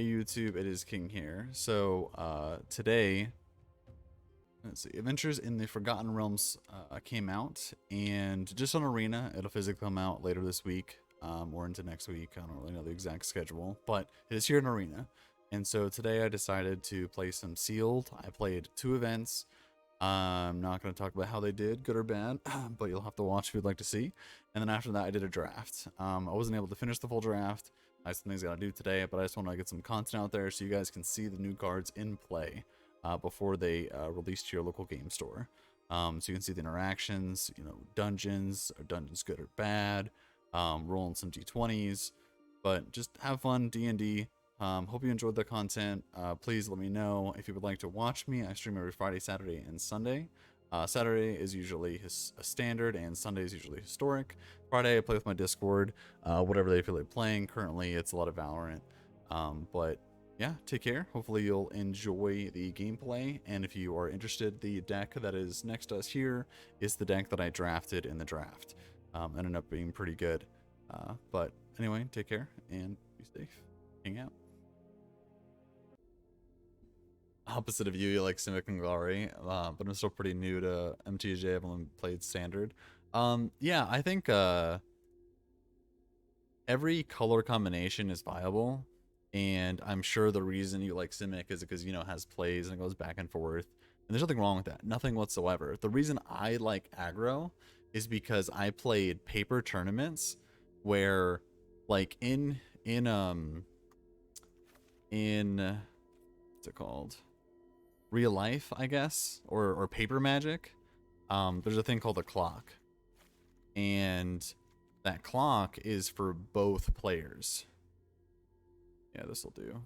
Hey YouTube, it is King here. So today, let's see, Adventures in the Forgotten Realms came out, and just on Arena, it'll physically come out later this week or into next week. I don't really know the exact schedule, but it is here in Arena. And so today I decided to play some Sealed. I played 2 events. I'm not going to talk about how they did, good or bad, but you'll have to watch if you'd like to see. And then after that, I did a draft. I wasn't able to finish the full draft. I have some things I gotta do today, but I just want to get some content out there so you guys can see the new cards in play before they release to your local game store. So you can see the interactions, dungeons, are dungeons good or bad, rolling some d20s, but just have fun, D&D. Hope you enjoyed the content. Please let me know if you would like to watch me. I stream every Friday, Saturday, and Sunday. Saturday is usually a standard, and Sunday is usually historic. Friday, I play with my Discord, whatever they feel like playing. Currently, it's a lot of Valorant. But yeah, take care. Hopefully, you'll enjoy the gameplay. And if you are interested, the deck that is next to us here is the deck that I drafted in the draft. Ended up being pretty good. But anyway, take care and be safe. Hang out. Opposite of you like Simic and Glory, but I'm still pretty new to MTG. I've only played Standard. Yeah, I think every color combination is viable, and I'm sure the reason you like Simic is because, it has plays and it goes back and forth, and there's nothing wrong with that, nothing whatsoever. The reason I like aggro is because I played paper tournaments where, like, in what's it called? Real life, I guess, or paper magic, there's a thing called a clock, and that clock is for both players. Yeah, this will do.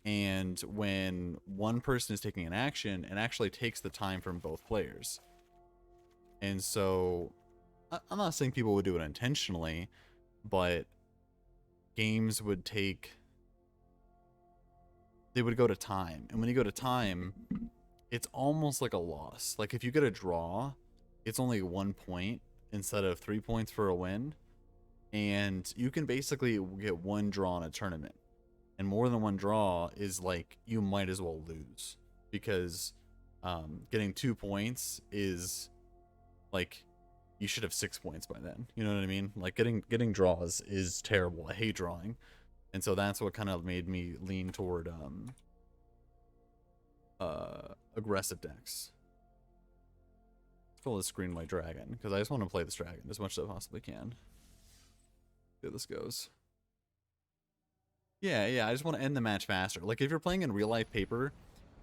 And when one person is taking an action, it actually takes the time from both players. And so I'm not saying people would do it intentionally, but games would they would go to time. And when you go to time, it's almost like a loss. Like, if you get a draw, it's only 1 point instead of 3 points for a win. And you can basically get 1 draw in a tournament. And more than 1 draw is like, you might as well lose. Because getting 2 points is like, you should have 6 points by then. You know what I mean? Like, getting draws is terrible. I hate drawing. And so that's what kind of made me lean toward aggressive decks. Let's fill the screen my dragon, because I just want to play this dragon as much as I possibly can. See how this goes. Yeah, I just want to end the match faster. Like, if you're playing in real life paper,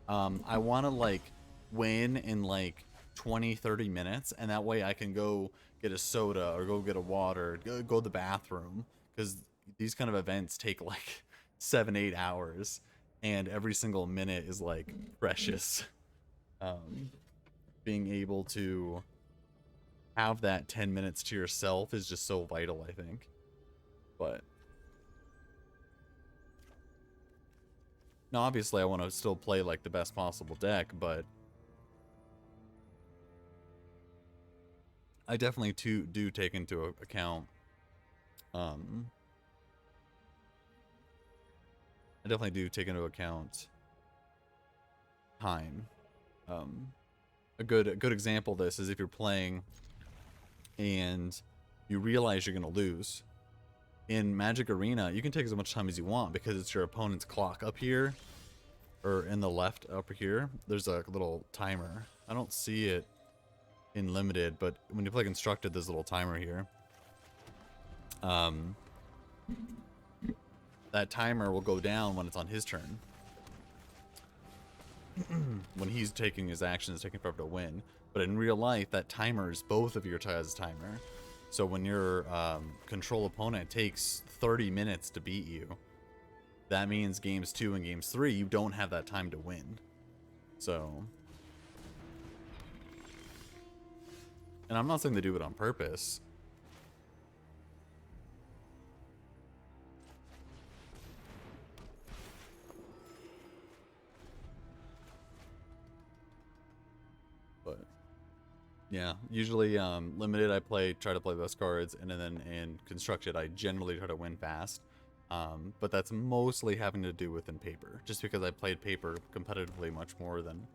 I want to, like, win in like 20-30 minutes, and that way I can go get a soda or go get a water, go to the bathroom, because these kind of events take like 7-8 hours, and every single minute is like precious. Being able to have that 10 minutes to yourself is just so vital, I think. But now, obviously, I want to still play like the best possible deck, but I definitely do take into account time. A good example of this is if you're playing and you realize you're going to lose. In Magic Arena, you can take as much time as you want because it's your opponent's clock. Up here, or in the left upper here, there's a little timer. I don't see it in Limited, but when you play Constructed, there's a little timer here. That timer will go down when it's on his turn. When he's taking his actions, taking forever to win. But in real life, that timer is both of your guys' timer. So when your control opponent takes 30 minutes to beat you, that means games 2 and games 3, you don't have that time to win. So, and I'm not saying they do it on purpose. But yeah, usually Limited I try to play the best cards, and then in Constructed I generally try to win fast. But that's mostly having to do within paper, just because I played paper competitively much more than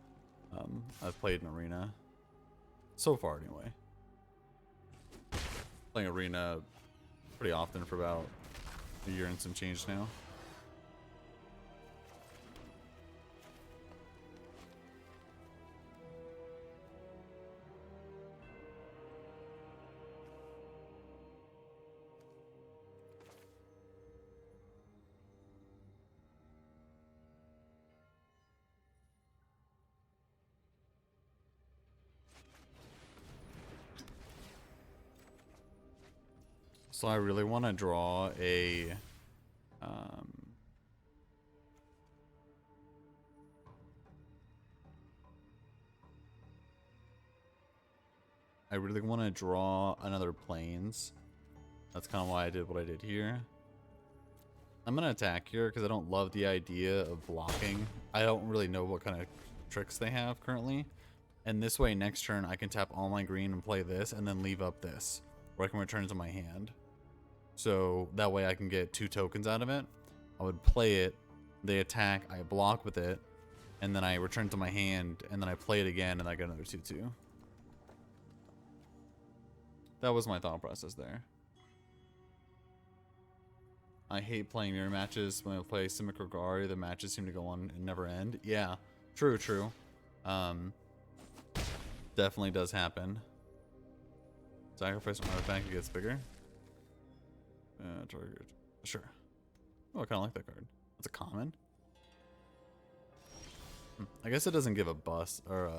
I've played in arena so far anyway. Playing arena pretty often for about a year and some change now. So I really want to draw a I really want to draw another planes. That's kind of why I did what I did here. I'm going to attack here because I don't love the idea of blocking. I don't really know what kind of tricks they have currently. And this way, next turn, I can tap all my green and play this and then leave up this, where I can return it to my hand. So that way I can get 2 tokens out of it. I would play it, they attack, I block with it, and then I return to my hand, and then I play it again, and I get another 2/2. That was my thought process there. I hate playing mirror matches. When I play Simic or Gari, the matches seem to go on and never end. Yeah, true. Definitely does happen. Sacrifice an artifact, it gets bigger. Target. Sure. Oh, I kind of like that card. That's a common. I guess it doesn't give a bust or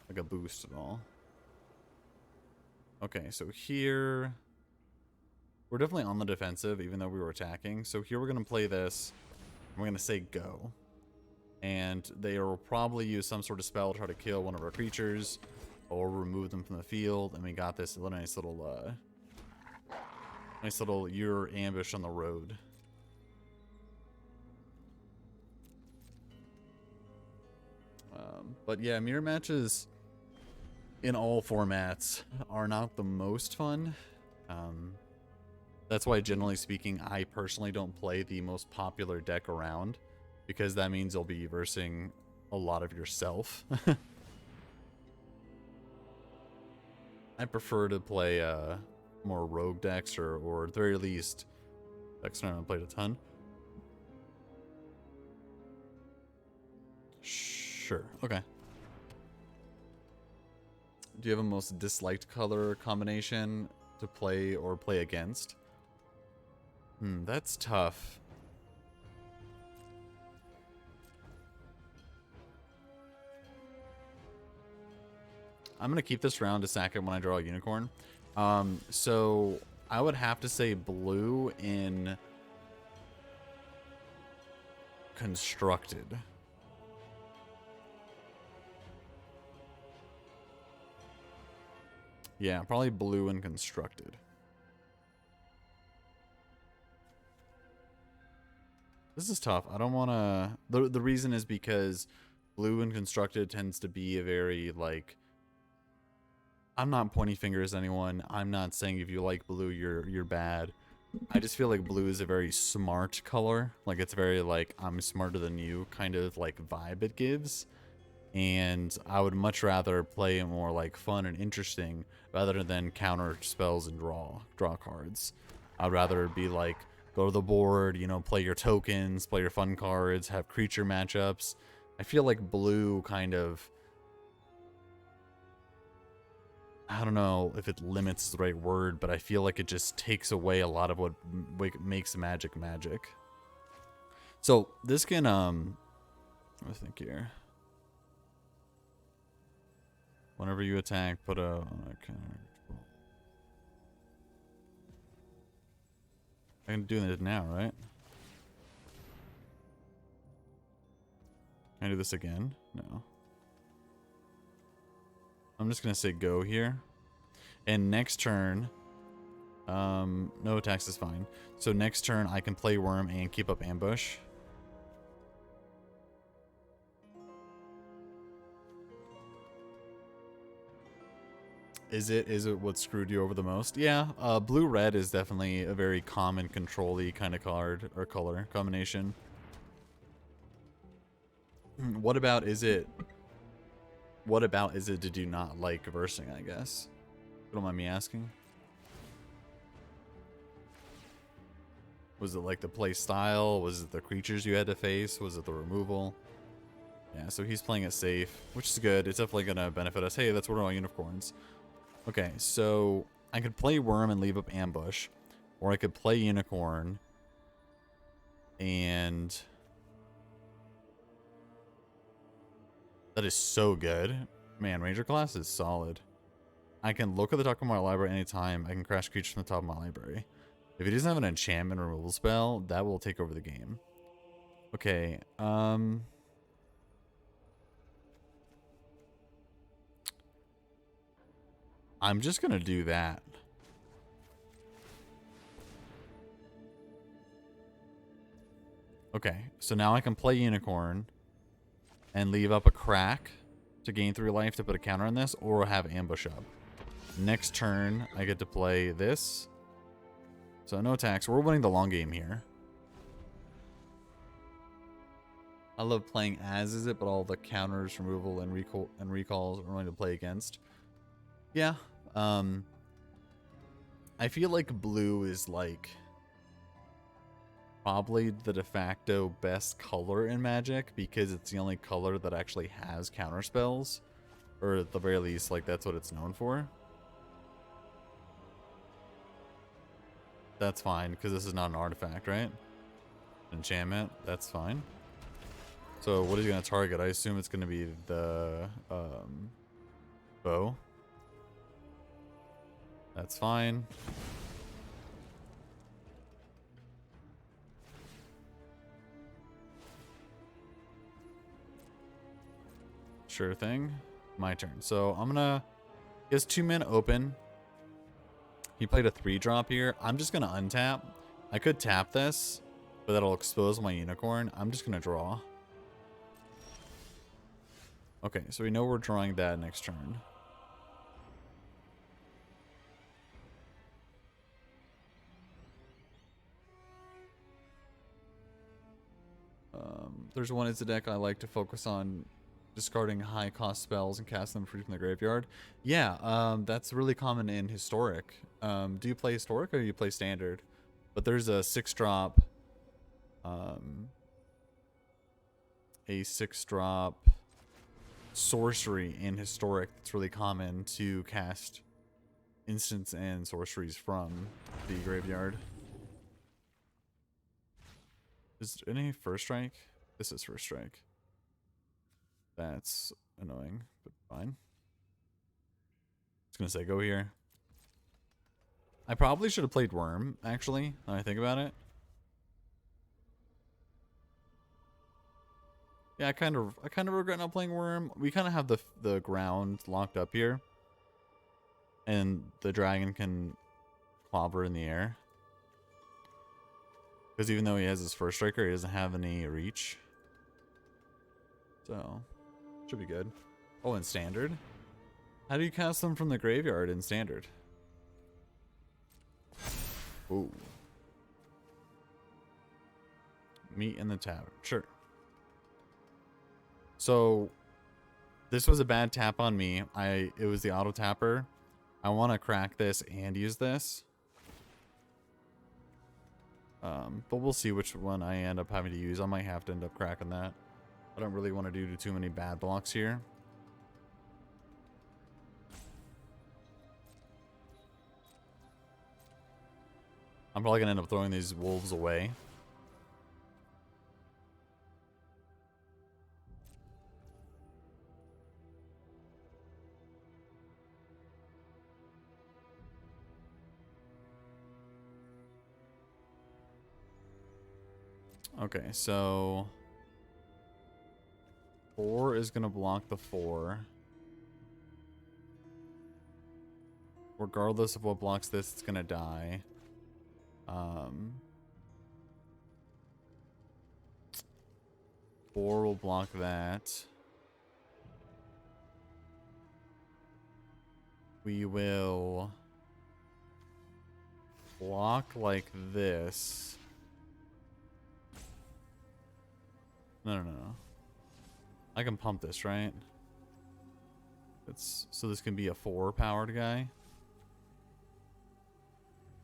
like a boost at all. Okay, so here we're definitely on the defensive, even though we were attacking. So here we're gonna play this. We're gonna say go, and they will probably use some sort of spell to try to kill one of our creatures or remove them from the field. And we got this nice little your ambush on the road. But yeah, mirror matches in all formats are not the most fun. That's why, generally speaking, I personally don't play the most popular deck around, because that means you'll be versing a lot of yourself. I prefer to play more rogue decks, or at the very least decks I haven't played a ton. Sure. Okay. Do you have a most disliked color combination to play or play against? That's tough. I'm gonna keep this round to sack it when I draw a unicorn. So I would have to say blue in constructed. Yeah, probably blue and constructed. This is tough. I don't want to... The reason is because blue and constructed tends to be a very, like... I'm not pointing fingers at anyone. I'm not saying if you like blue, you're bad. I just feel like blue is a very smart color. Like, it's very, like, I'm smarter than you kind of, like, vibe it gives. And I would much rather play it more, like, fun and interesting rather than counter spells and draw cards. I'd rather be like, go to the board, you know, play your tokens, play your fun cards, have creature matchups. I feel like blue kind of... I don't know if it limits the right word, but I feel like it just takes away a lot of what makes magic magic. So this can, let me think here. Whenever you attack, put a... Okay. I can do it now, right? Can I do this again? No. I'm just gonna say go here. And next turn, no attacks is fine. So next turn I can play Worm and keep up ambush. Is it what screwed you over the most? Yeah, blue-red is definitely a very common control-y kind of card or color combination. What about is it did you not like versing, I guess? You don't mind me asking? Was it like the play style? Was it the creatures you had to face? Was it the removal? Yeah, so he's playing it safe, which is good. It's definitely gonna benefit us. Hey, that's one of my unicorns. Okay, so I could play Worm and leave up Ambush, or I could play Unicorn and that is so good. Man, Ranger class is solid. I can look at the top of my library anytime. I can crash creatures from the top of my library. If he doesn't have an enchantment removal spell, that will take over the game. Okay, I'm just gonna do that. Okay, so now I can play Unicorn and leave up a crack to gain 3 life to put a counter on this, or have Ambush up. Next turn, I get to play this. So no attacks. We're winning the long game here. I love playing as is it, but all the counters, removal, and recalls are going to play against. Yeah. I feel like blue is like probably the de facto best color in Magic because it's the only color that actually has counter spells, or at the very least, like that's what it's known for. That's fine because this is not an artifact, right? Enchantment, that's fine. So what is he gonna target? I assume it's gonna be the bow. That's fine. Sure thing. My turn. So I'm gonna... He has 2 men open. He played a 3-drop here. I'm just gonna untap. I could tap this, but that'll expose my unicorn. I'm just gonna draw. Okay, so we know we're drawing that next turn. There's one in the deck I like to focus on discarding high cost spells and cast them free from the graveyard. Yeah, that's really common in Historic. Do you play Historic or do you play Standard? But there's a 6-drop, sorcery in Historic that's really common to cast instants and sorceries from the graveyard. Is there any first strike? This is first strike. That's annoying, but fine. I was gonna say go here. I probably should have played Worm, actually, now I think about it. Yeah, I kind of regret not playing Worm. We kind of have the ground locked up here. And the dragon can clobber in the air. Because even though he has his first striker, he doesn't have any reach. So, should be good. Oh, in Standard? How do you cast them from the graveyard in Standard? Ooh. Meet in the tavern. Sure. So, this was a bad tap on me. It was the auto tapper. I want to crack this and use this. But we'll see which one I end up having to use. I might have to end up cracking that. I don't really want to do too many bad blocks here. I'm probably going to end up throwing these wolves away. Okay, so 4 is going to block the 4. Regardless of what blocks this, it's going to die. 4 will block that. we will block like this. No, no, no, no. I can pump this, right? So this can be a 4 powered guy.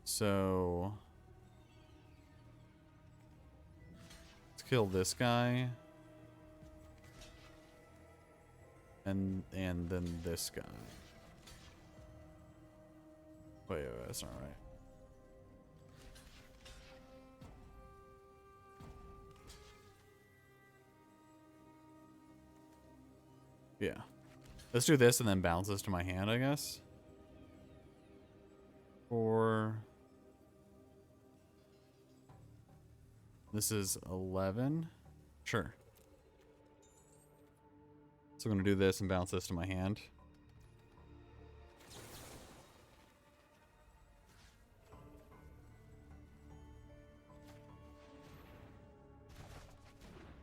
So let's kill this guy. And then this guy. Wait, that's not right. Yeah. Let's do this and then bounce this to my hand, I guess. Or this is 11. Sure. So I'm going to do this and bounce this to my hand.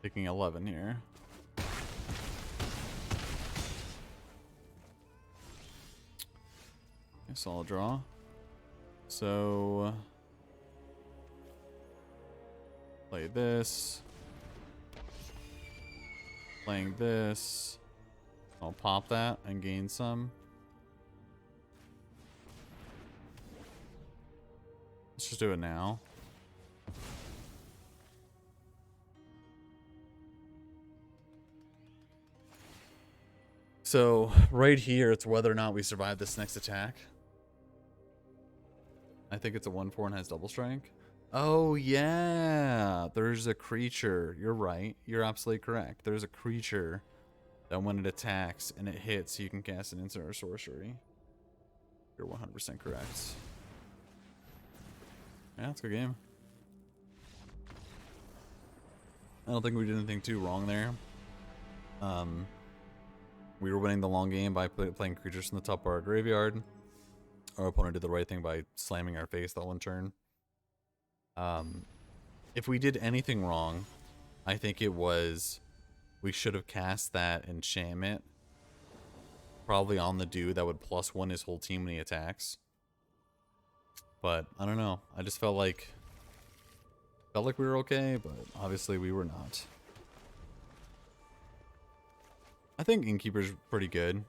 Taking 11 here. Solid draw. So play this. Playing this. I'll pop that and gain some. Let's just do it now. So right here, it's whether or not we survive this next attack. I think it's a 1/4 and has double strike. Oh yeah, there's a creature. You're right. You're absolutely correct. There's a creature that when it attacks and it hits, you can cast an instant or sorcery. You're 100% correct. Yeah, it's a good game. I don't think we did anything too wrong there. We were winning the long game by playing creatures from the top of our graveyard. Our opponent did the right thing by slamming our face that one turn. If we did anything wrong, I think it was we should have cast that enchantment probably on the dude that would +1 his whole team when he attacks. But I don't know. I just felt like we were okay, but obviously we were not. I think Innkeeper's pretty good.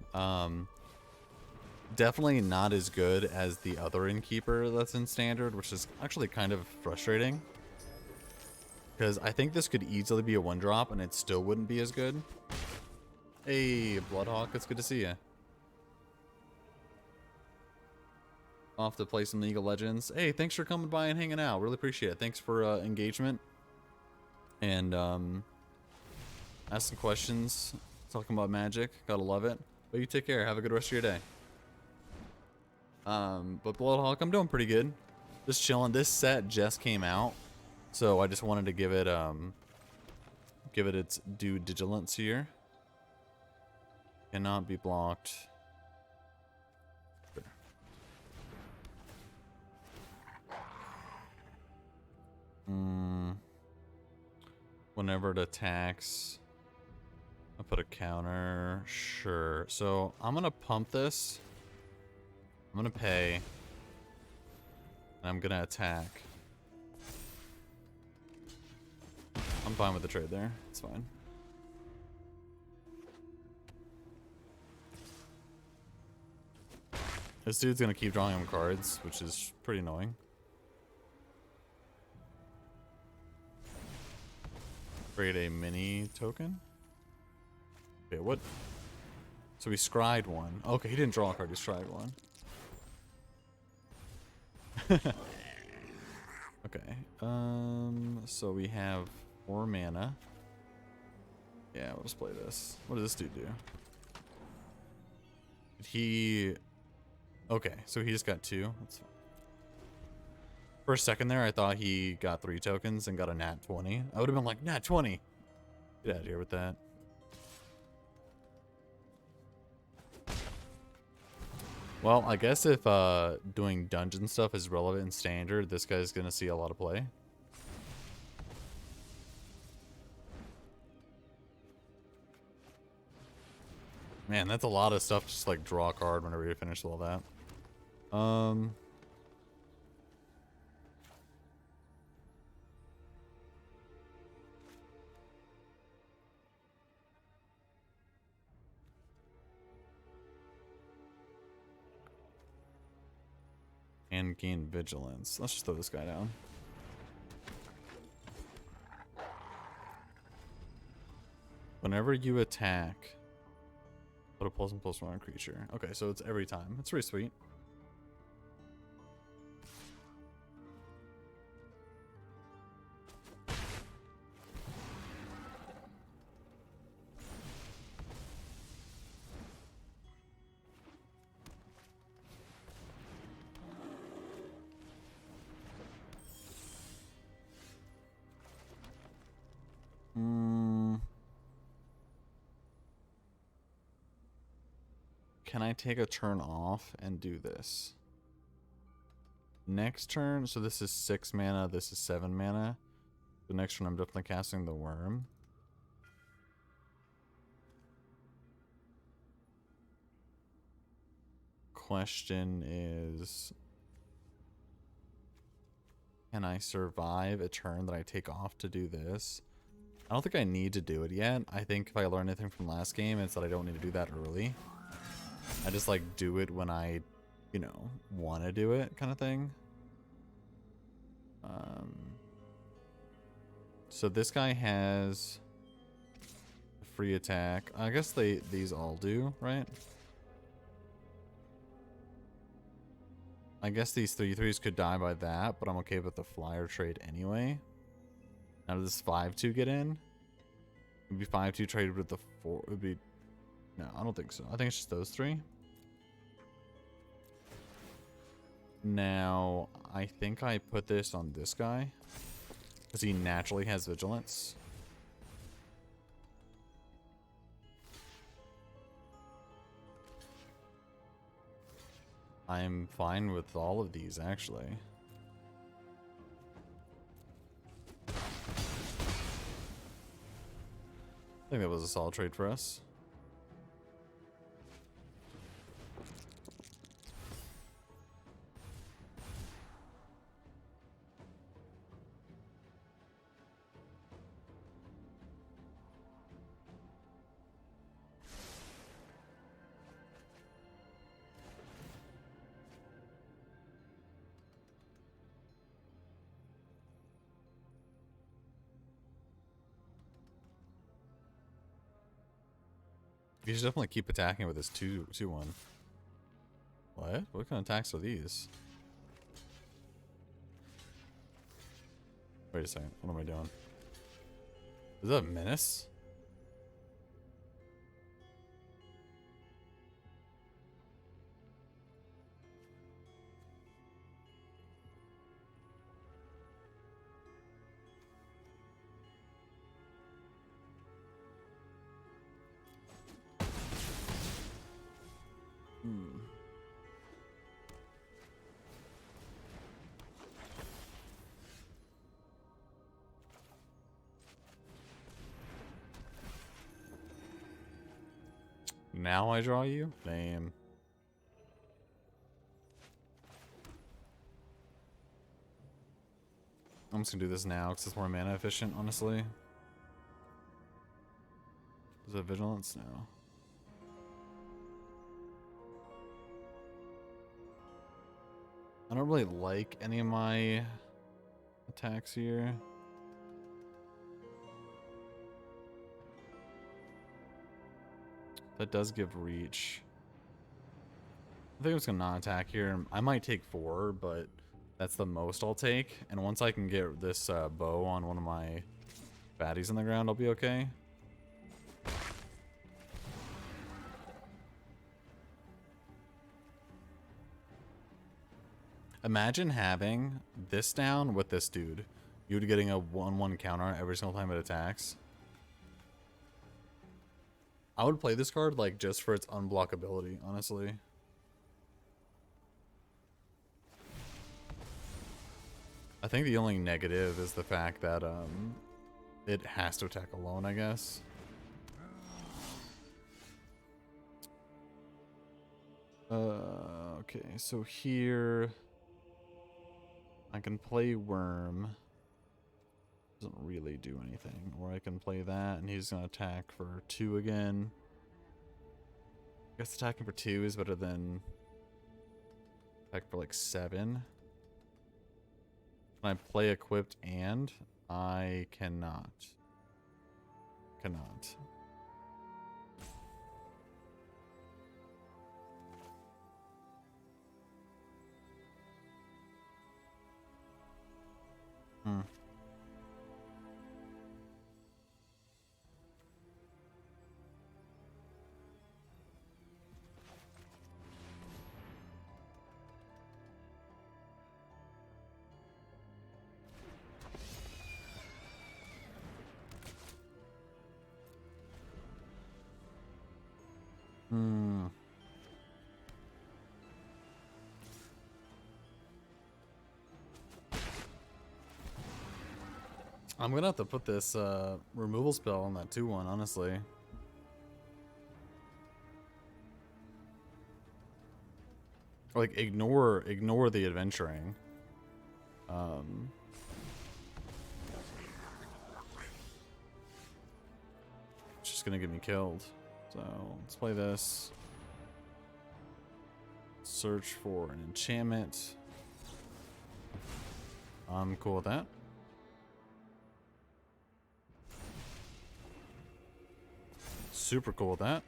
Definitely not as good as the other Innkeeper that's in Standard, which is actually kind of frustrating. Because I think this could easily be a 1-drop and it still wouldn't be as good. Hey, Bloodhawk, it's good to see you. Off to play some League of Legends. Hey, thanks for coming by and hanging out. Really appreciate it. Thanks for engagement. And asking questions. Talking about Magic. Gotta love it. But you take care. Have a good rest of your day. But Bloodhawk, I'm doing pretty good. Just chilling. This set just came out, so I just wanted to give it its due diligence here. Cannot be blocked. Sure. Whenever it attacks, I'll put a counter. Sure. So I'm gonna pump this. I'm gonna pay. And I'm gonna attack. I'm fine with the trade there. It's fine. This dude's gonna keep drawing him cards, which is pretty annoying. Create a mini token. Okay, what? So he scryed one. Okay, he didn't draw a card, he scryed one. Okay. So we have 4 mana. Yeah, we'll just play this. What does this dude do? Did he... Okay, so he just got 2. That's fine. For a second there, I thought he got 3 tokens and got a nat 20. I would have been like, nat 20! Get out of here with that. Well, I guess if doing dungeon stuff is relevant in Standard, this guy's gonna see a lot of play. Man, that's a lot of stuff. Just like draw a card whenever you finish all that. And gain vigilance. Let's just throw this guy down. Whenever you attack, put a +1/+1 on a creature. Okay, so it's every time. That's pretty sweet. Can I take a turn off and do this? Next turn, so this is 6 mana, this is 7 mana. The next turn I'm definitely casting the worm. Question is, can I survive a turn that I take off to do this? I don't think I need to do it yet. I think if I learn anything from last game, it's that I don't need to do that early. I just like do it when I, you know, want to do it kind of thing. So this guy has a free attack. I guess these all do, right? I guess these 3/3s could die by that, but I'm okay with the flyer trade anyway. Now does this 5/2 get in? It would be 5/2 traded with the 4. It would be... No, I don't think so. I think it's just those 3. Now, I think I put this on this guy, because he naturally has vigilance. I'm fine with all of these, actually. I think that was a solid trade for us. You should definitely keep attacking with this 2/2/1. What? What kind of attacks are these? Wait a second. What am I doing? Is that a menace? Now I draw you? Damn. I'm just gonna do this now because it's more mana efficient, honestly. Is it vigilance? No. I don't really like any of my attacks here. That does give reach. I think I'm just gonna not attack here. I might take 4, but that's the most I'll take. And once I can get this bow on one of my baddies in the ground, I'll be okay. Imagine having this down with this dude. You'd getting a 1/1 counter every single time it attacks. I would play this card like just for its unblockability, honestly. I think the only negative is the fact that it has to attack alone, I guess. Okay, so here I can play Worm. Doesn't really do anything. Or I can play that and he's gonna attack for 2 again. I guess attacking for 2 is better than attack for like 7. Can I play equipped and? I cannot. Cannot. Hmm. Hmm. I'm gonna have to put this removal spell on that 2-1, honestly. Like ignore the adventuring. It's just gonna get me killed. So let's play this. Search for an enchantment. I'm cool with that. Super cool with that.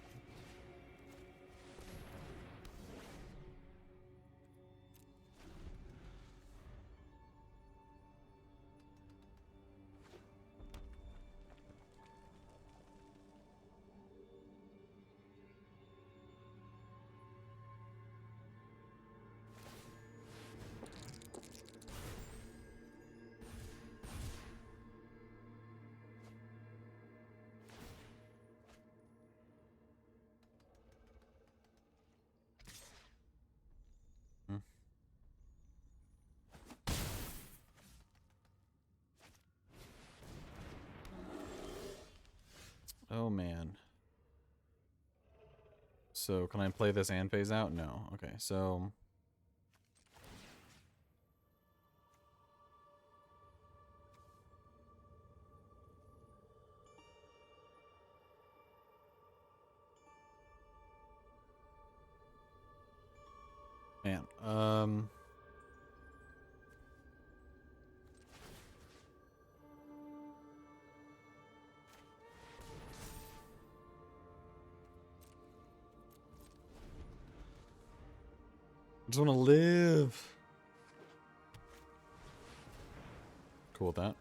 Hmm. Oh man. So can I play this and phase out? No. Okay, so man, I just want to live. Cool with that.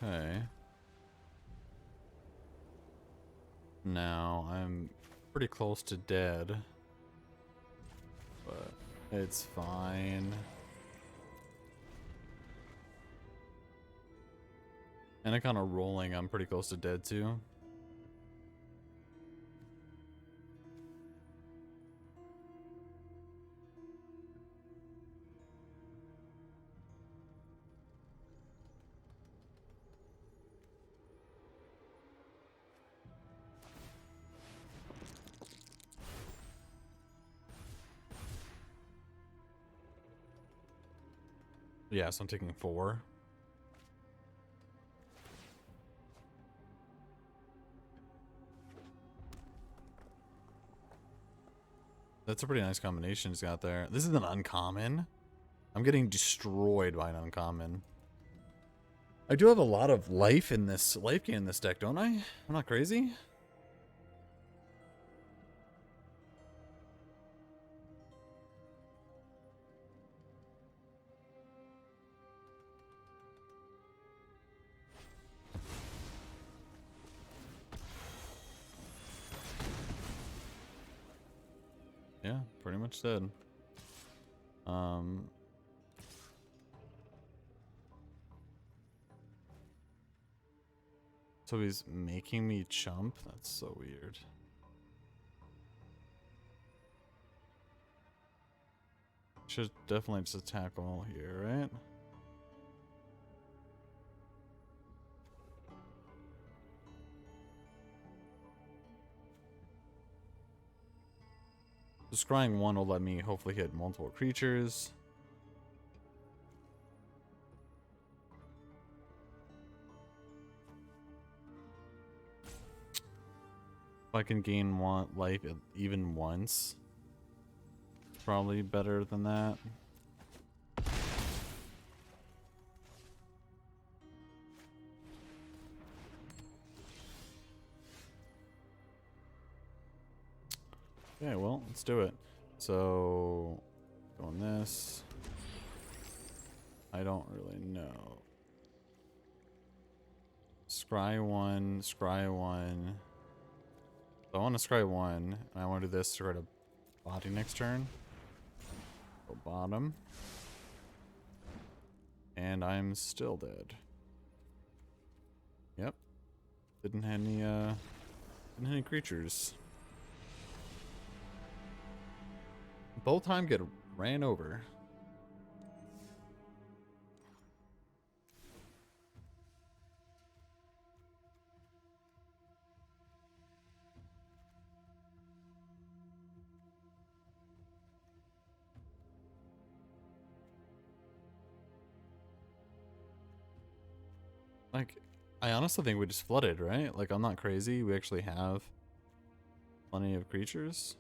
Okay. Now I'm pretty close to dead, but it's fine. And I kind of rolling. I'm pretty close to dead too. Yeah, so I'm taking 4. That's a pretty nice combination he's got there. This is an uncommon. I'm getting destroyed by an uncommon. I do have a lot of life gain in this deck, don't I? I'm not crazy. Yeah, pretty much dead. So he's making me chump? That's so weird. Should definitely just attack all here, right? So scrying 1 will let me hopefully hit multiple creatures. If I can gain one life even once, probably better than that. Okay, well, let's do it. So, doing this. I don't really know. Scry 1, scry 1. So I want to scry 1, and I want to do this to try to body next turn. Go bottom. And I'm still dead. Yep. Didn't have any creatures. Both time get ran over. Like, I honestly think we just flooded, right? Like, I'm not crazy. We actually have plenty of creatures.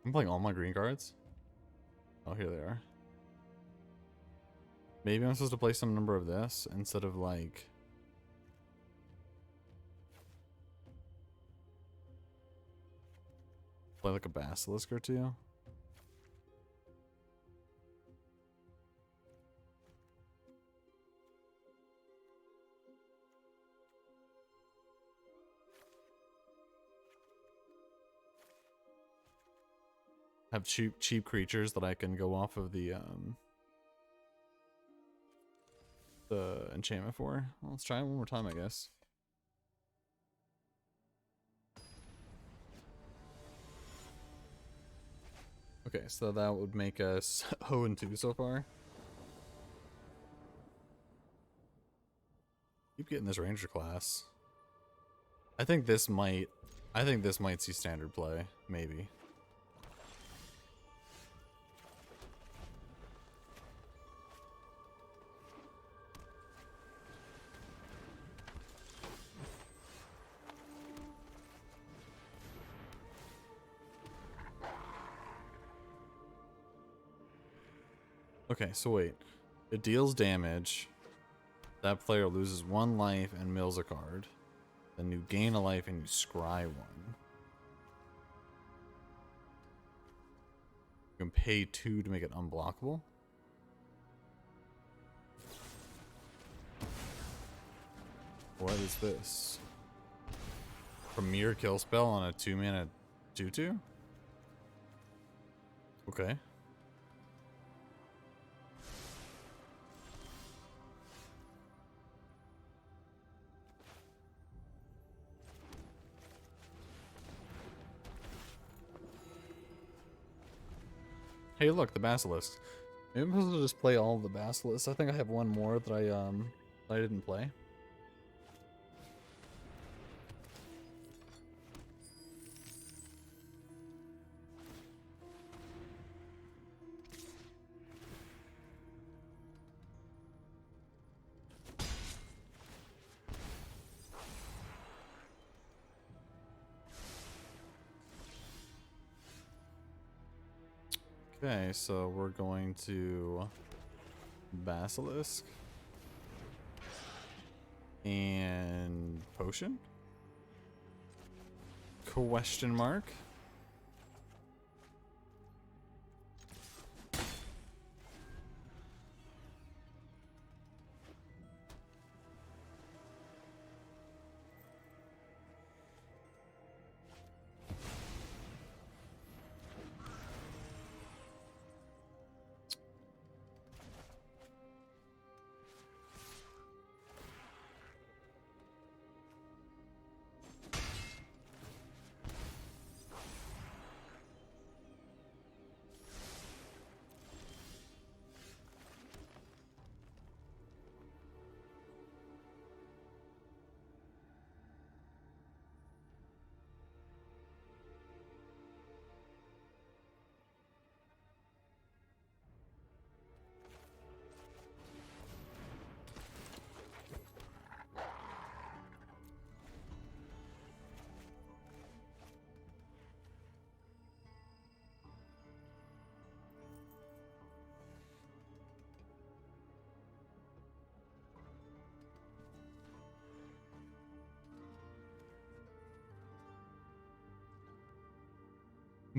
I'm playing all my green cards. Oh, here they are. Maybe I'm supposed to play some number of this instead of like... play like a basilisk or two. Have cheap creatures that I can go off of the enchantment for. Well, let's try it one more time, I guess. Okay, so that would make us 0-2 so far. Keep getting this ranger class. I think this might see standard play, maybe. Okay, so wait. It deals damage. That player loses 1 life and mills a card. Then you gain a life and you scry 1. You can pay 2 to make it unblockable. What is this? Premier kill spell on a 2-mana 2/2? Okay. Hey, look, the basilisk. Maybe I'm supposed to just play all of the basilisks. I think I have one more that I didn't play. Okay, so we're going to basilisk and potion? Question mark?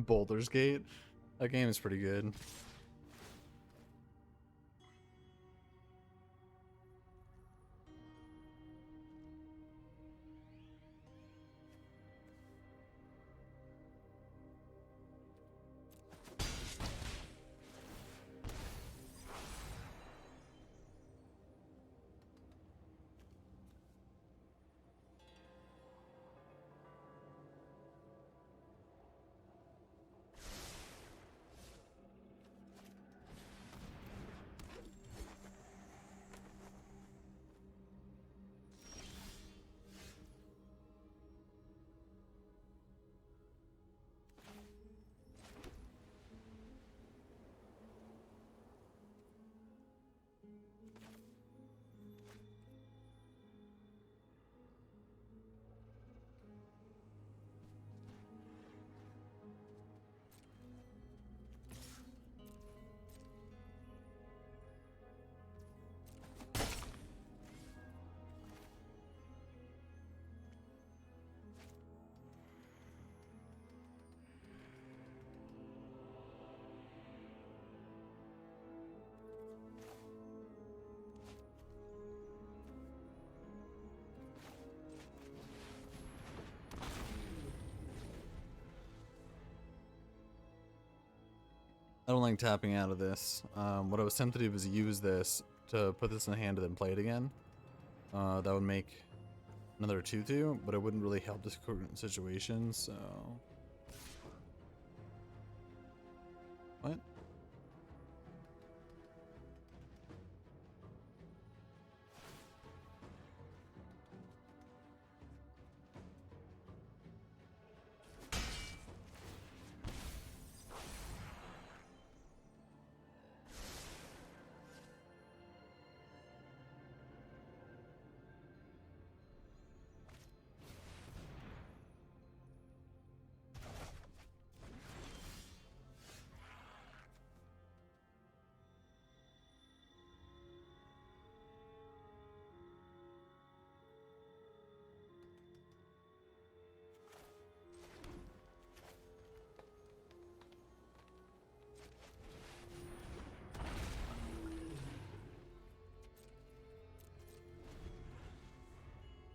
Boulder's Gate. That game is pretty good. I don't like tapping out of this. What I was tempted to do was use this to put this in the hand and then play it again. That would make another 2-2, but it wouldn't really help this current situation, so... What?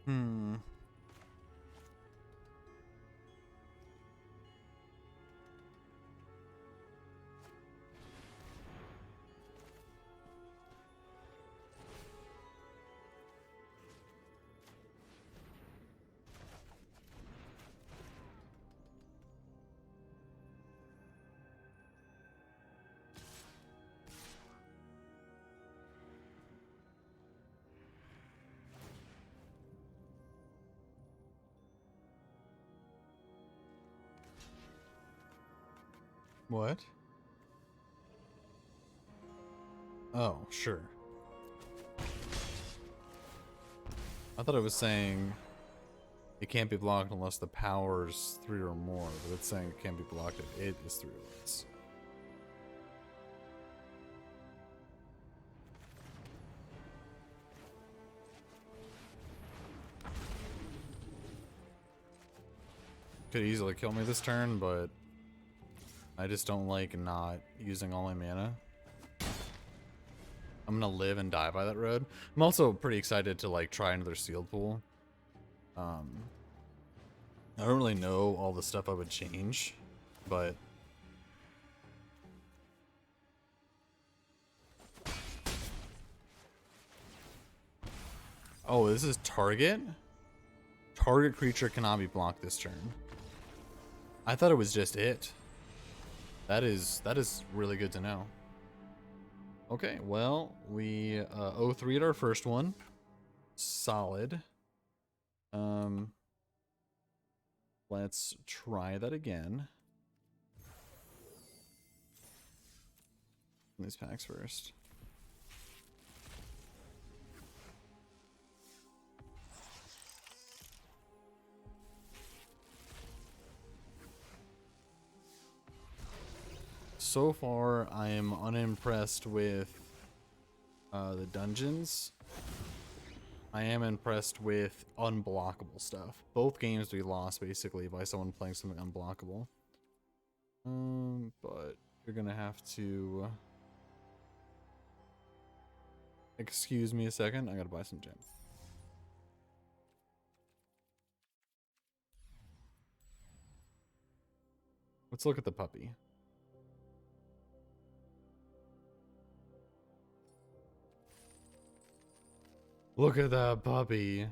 Hmm. What? Oh, sure. I thought it was saying it can't be blocked unless the power's 3 or more, but it's saying it can't be blocked if it is 3 or less. Could easily kill me this turn, but I just don't like not using all my mana. I'm gonna live and die by that road. I'm also pretty excited to like try another sealed pool. I don't really know all the stuff I would change, but oh, this is target? Target creature cannot be blocked this turn. I thought it was just it. That is really good to know. Okay, well, we 0-3'd our first one. Solid. Let's try that again. These packs first. So far, I am unimpressed with the dungeons. I am impressed with unblockable stuff. Both games we lost basically by someone playing something unblockable. But you're gonna have to excuse me a second. I gotta buy some gems. Let's look at the puppy. Look at that puppy.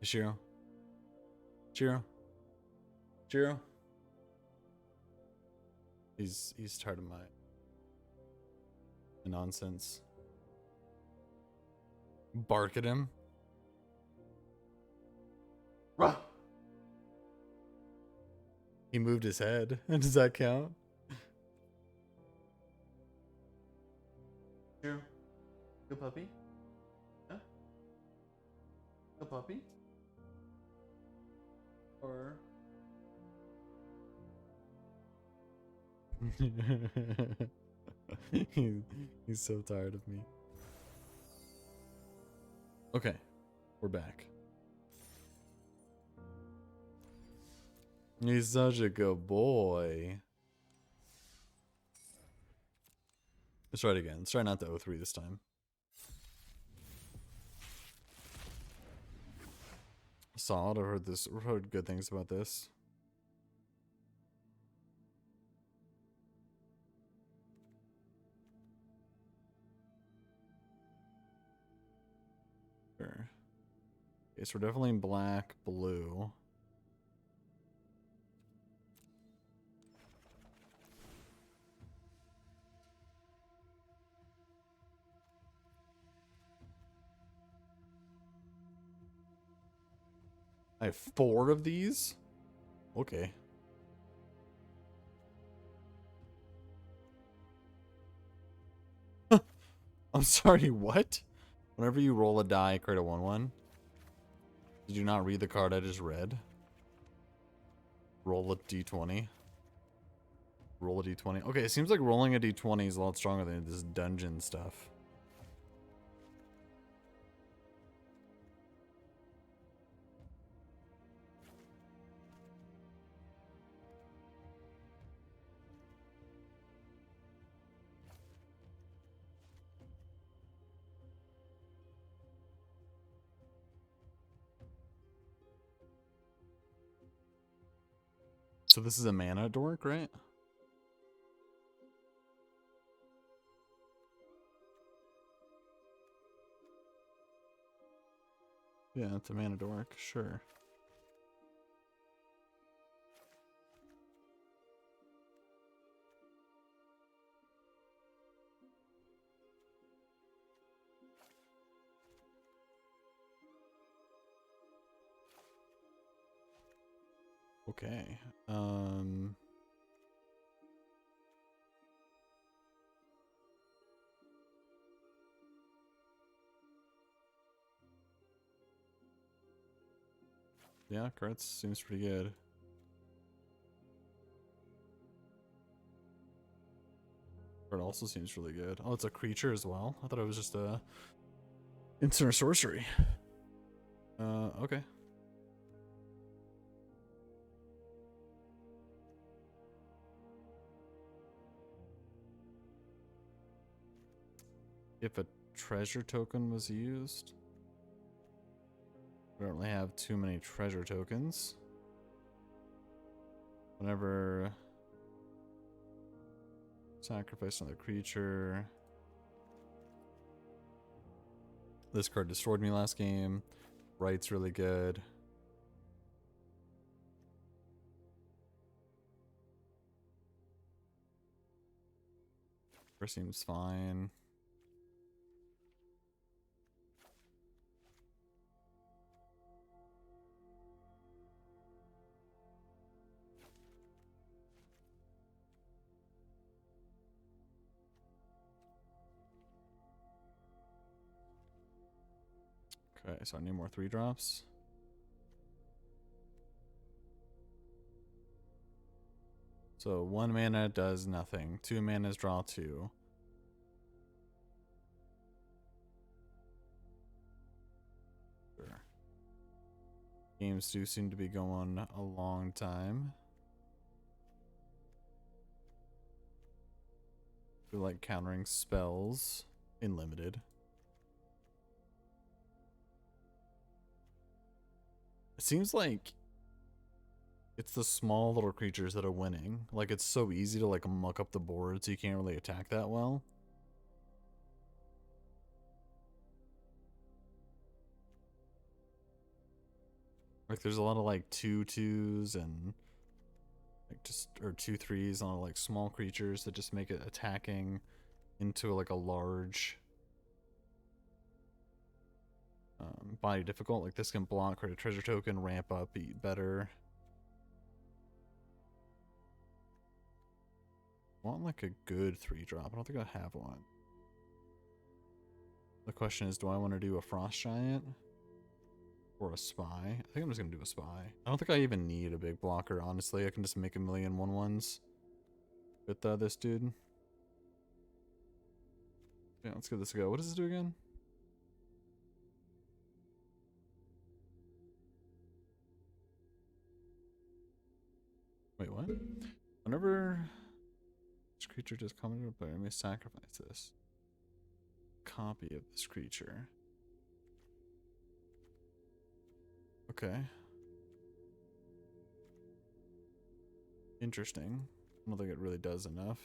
Shiro. Shiro. Shiro. He's tired of my nonsense. Bark at him. Ruh. He moved his head. Does that count? Shiro. Good puppy. Huh? Good puppy. Or he's so tired of me. Okay, we're back. He's such a good boy. Let's try it again. Let's try not the 03 this time. Solid. I've heard good things about this. Sure. Okay, so we're definitely in black, blue. I have 4 of these? Okay. I'm sorry, what? Whenever you roll a die, create a 1/1. Did you not read the card I just read? Roll a d20. Roll a d20. Okay, it seems like rolling a d20 is a lot stronger than this dungeon stuff. So this is a mana dork, right? Yeah, it's a mana dork, sure. Okay. Yeah, cards seems pretty good. Card also seems really good. Oh, it's a creature as well. I thought it was just a instant or sorcery. Okay. If a treasure token was used. I don't really have too many treasure tokens. Whenever sacrifice another creature. This card destroyed me last game. Right's really good. First seems fine. Okay, so I need more 3-drops. So 1 mana does nothing. 2 manas draw 2. Sure. Games do seem to be going a long time. We like countering spells in limited. It seems like it's the small little creatures that are winning. Like, it's so easy to like muck up the board, so you can't really attack that well. Like, there's a lot of like 2/2s and like just, or 2/3s on like small creatures that just make it attacking into like a large body difficult. Like, this can block, create a treasure token, ramp up, eat better. I want like a good 3-drop. I don't think I have one. The question is, do I want to do a Frost Giant or a Spy? I think I'm just going to do a Spy. I don't think I even need a big blocker, honestly. I can just make a million 1/1s with this dude. Yeah, let's give this a go. What does this do again? Wait, what? Whenever this creature just commented, but I may sacrifice this copy of this creature. Okay. Interesting. I don't think it really does enough.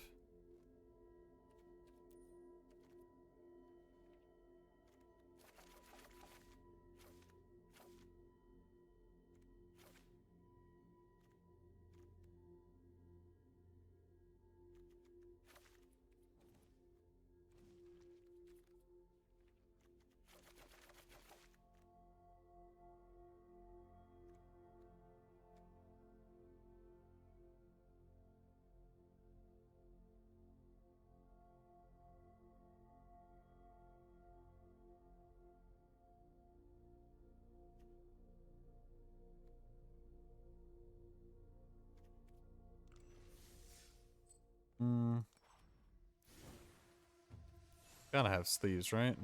Gotta have sleeves, right?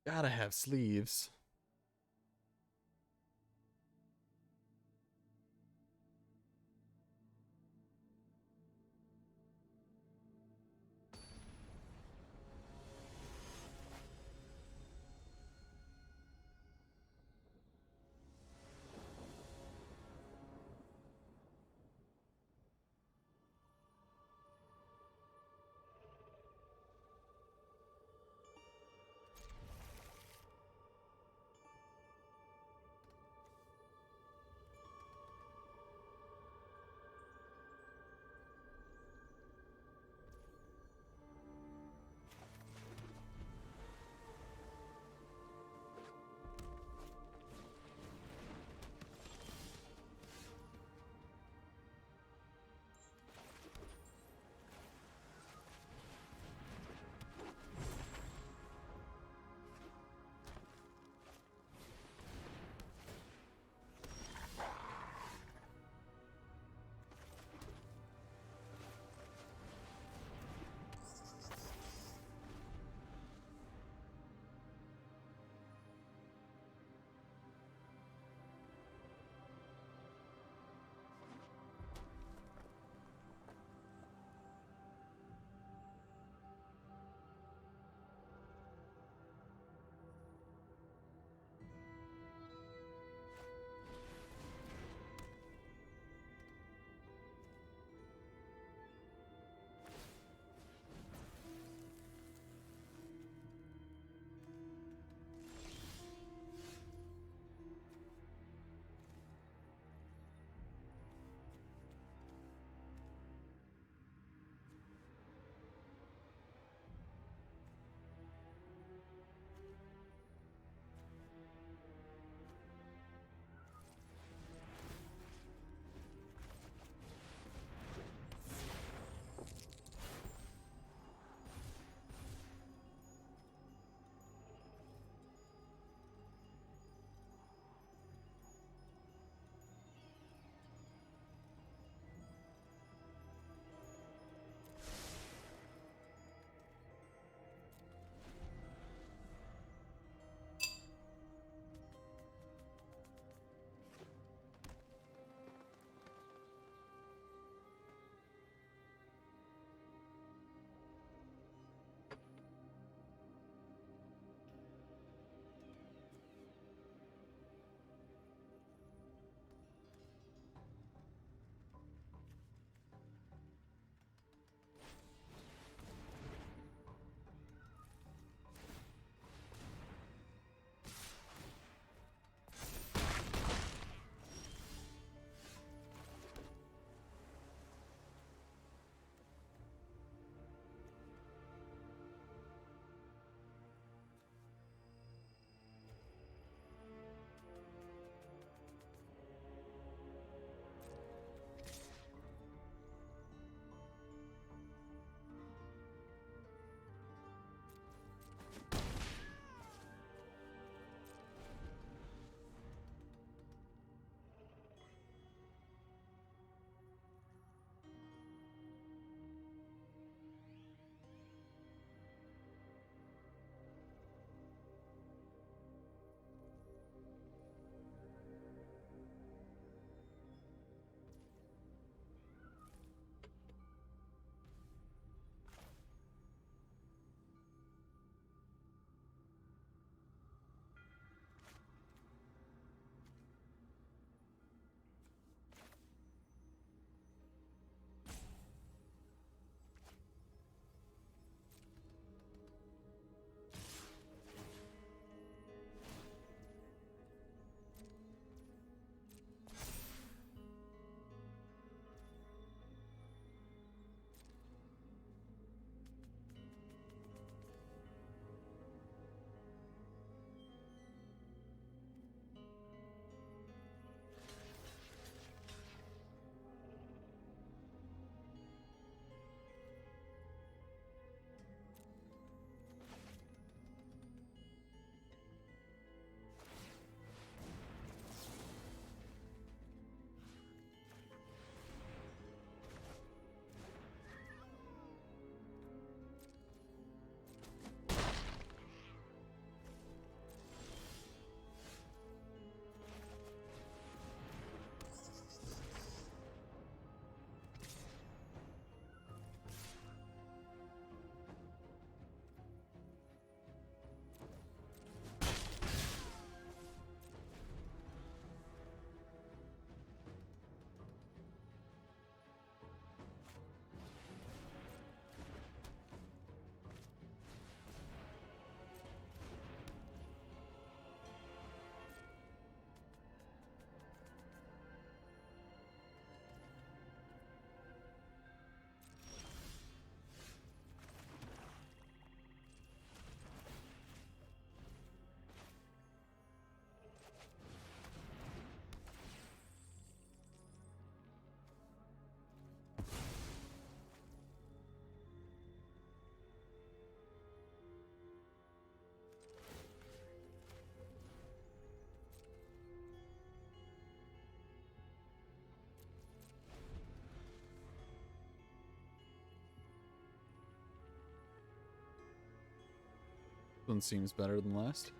Gotta have sleeves. one seems better than last.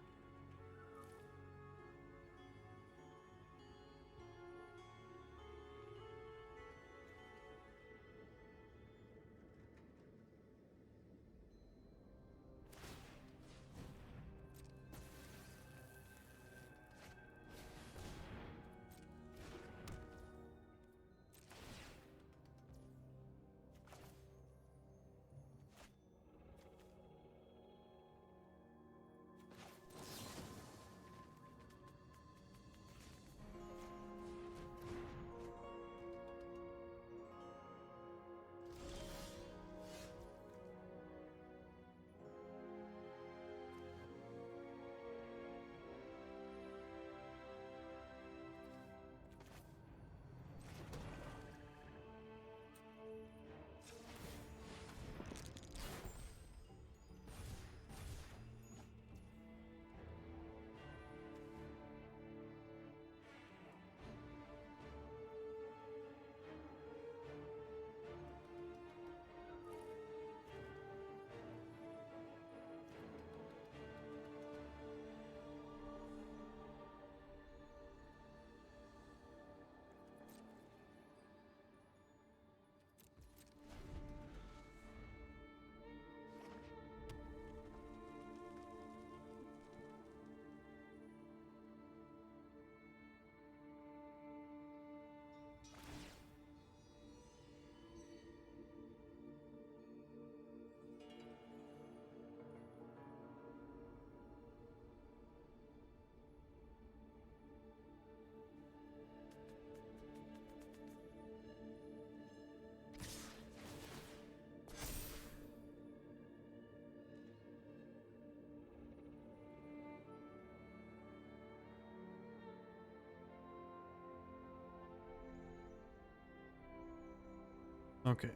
Okay.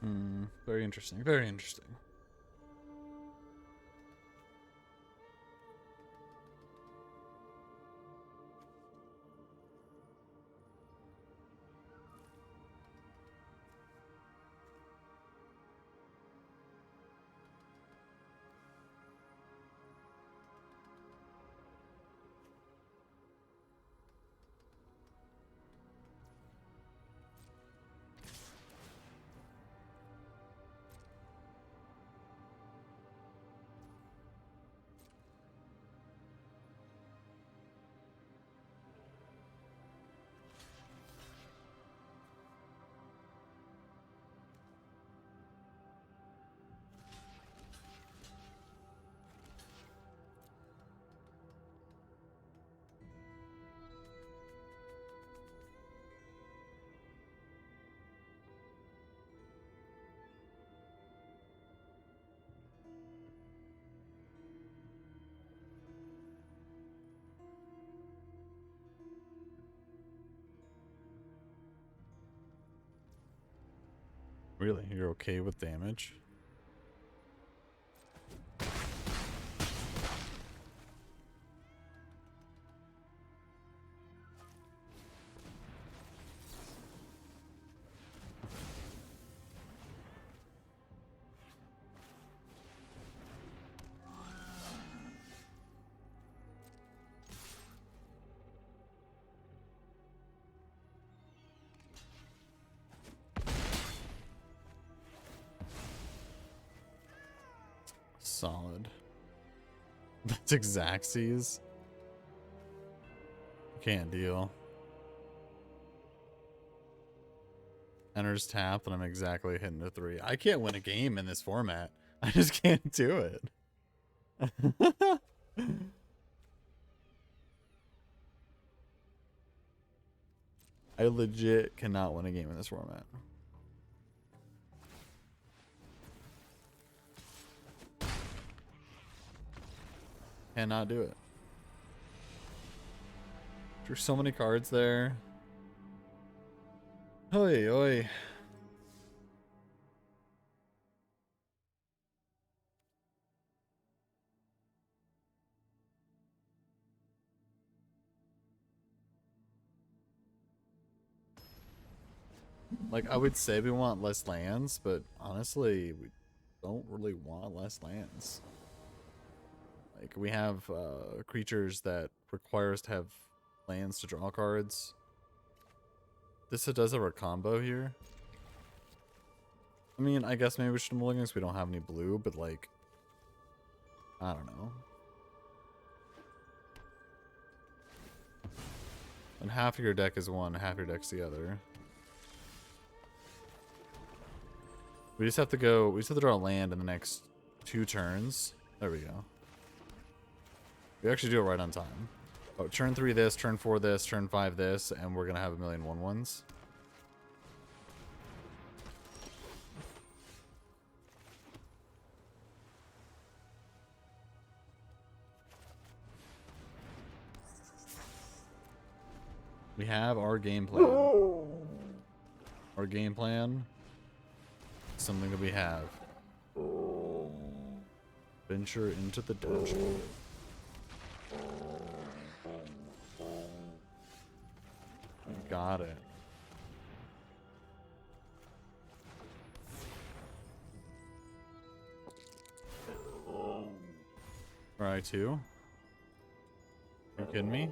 Hmm. Very interesting. Very interesting. Really? You're okay with damage? Solid. That's Xaxes. Can't deal. Enters tapped and I'm exactly hitting a 3. I can't win a game in this format. I just can't do it. I legit cannot win a game in this format. Cannot do it. There's so many cards there. Oi, oi. Like, I would say we want less lands, but honestly, we don't really want less lands. Like, we have creatures that require us to have lands to draw cards. This does have a combo here. I mean, I guess maybe we should mulligan because we don't have any blue, but like, I don't know. And half of your deck is one, half your deck's the other. We just have to go, we just have to draw a land in the next 2 turns. There we go. We actually do it right on time. Oh, turn 3 this, turn 4 this, turn 5 this, and we're gonna have a million 1/1s. We have our game plan. Our game plan. Something that we have. Venture into the dungeon. Got it. Alright, 2. You kidding me?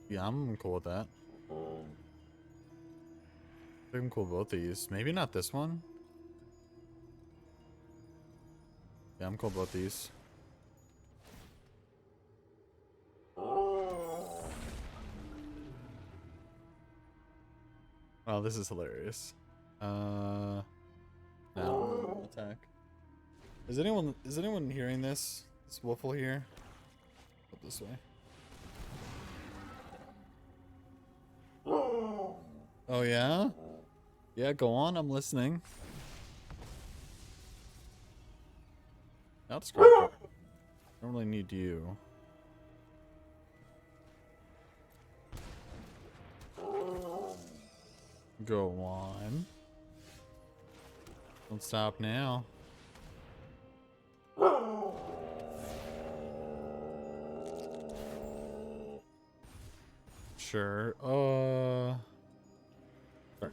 Yeah, I'm cool with that. I think I'm cool with both these. Maybe not this one. Yeah, I'm cool with both these. Oh, this is hilarious. Now attack. Is anyone hearing this? This Wolfle here? Up this way. Oh yeah? Yeah, go on, I'm listening. I'll describe it. I don't really need you. Go on. Don't stop now. Sure. Sorry.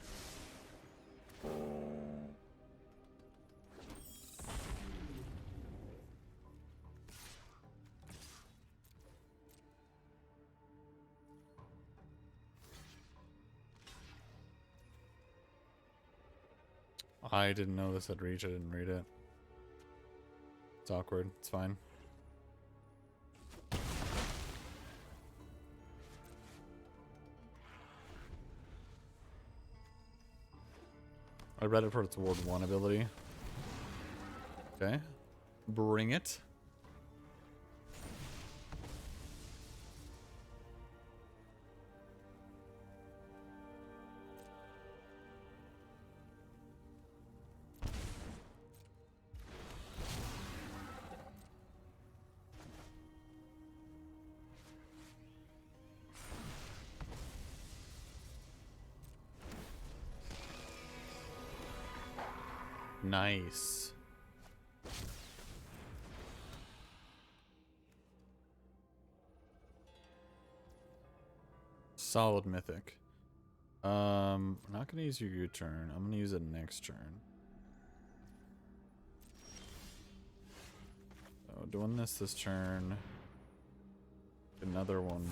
I didn't know this had reach. I didn't read it. It's awkward. It's fine. I read it for its Ward 1 ability. Okay. Bring it. Nice. Solid mythic. I'm not gonna use your turn. I'm gonna use it next turn. So doing this turn. Another 1/1.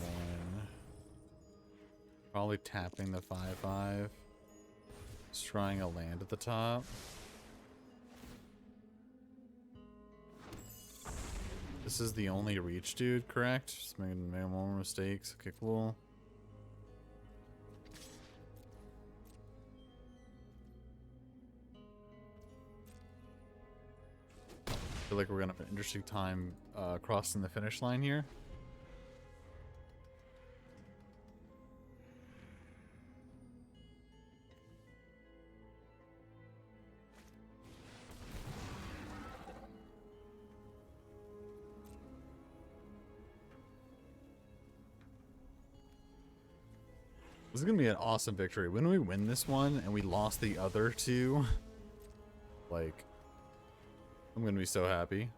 Probably tapping the 5/5. Scrying a land at the top. This is the only reach, dude, correct? Just making more mistakes. Okay, cool. I feel like we're gonna have an interesting time crossing the finish line here. This is gonna be an awesome victory. When we win this one and we lost the other two, like, I'm gonna be so happy.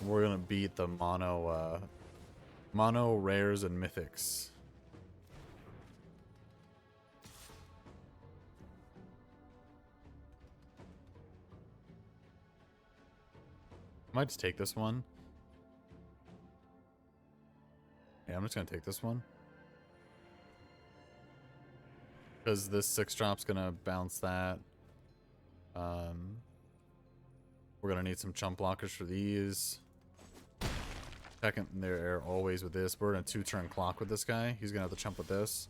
We're gonna beat the mono rares and mythics. I might just take this one. Yeah, I'm just gonna take this one. Because this 6-drop's gonna bounce that. We're gonna need some chump blockers for these. Second in their air always with this. We're gonna 2-turn clock with this guy. He's gonna have to chump with this.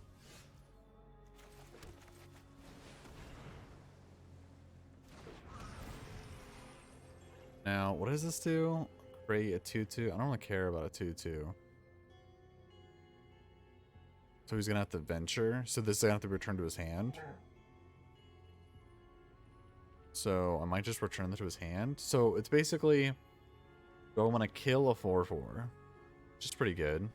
Now, what does this do? Create a 2/2. I don't really care about a 2/2. So he's gonna have to venture. So this is gonna have to return to his hand. So I might just return that to his hand. So it's basically, do I want to kill a 4/4? Which is pretty good.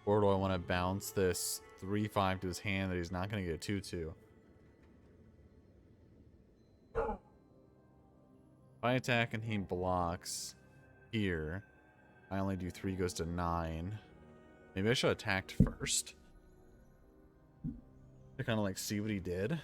Or do I want to bounce this 3/5 to his hand that he's not gonna get a 2/2? If I attack and he blocks here, I only do 3, goes to 9. Maybe I should have attacked first. To kind of like see what he did.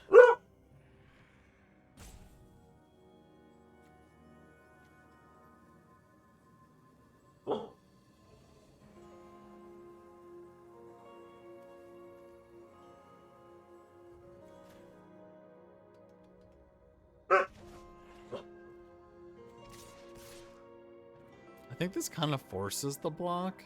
I think this kind of forces the block.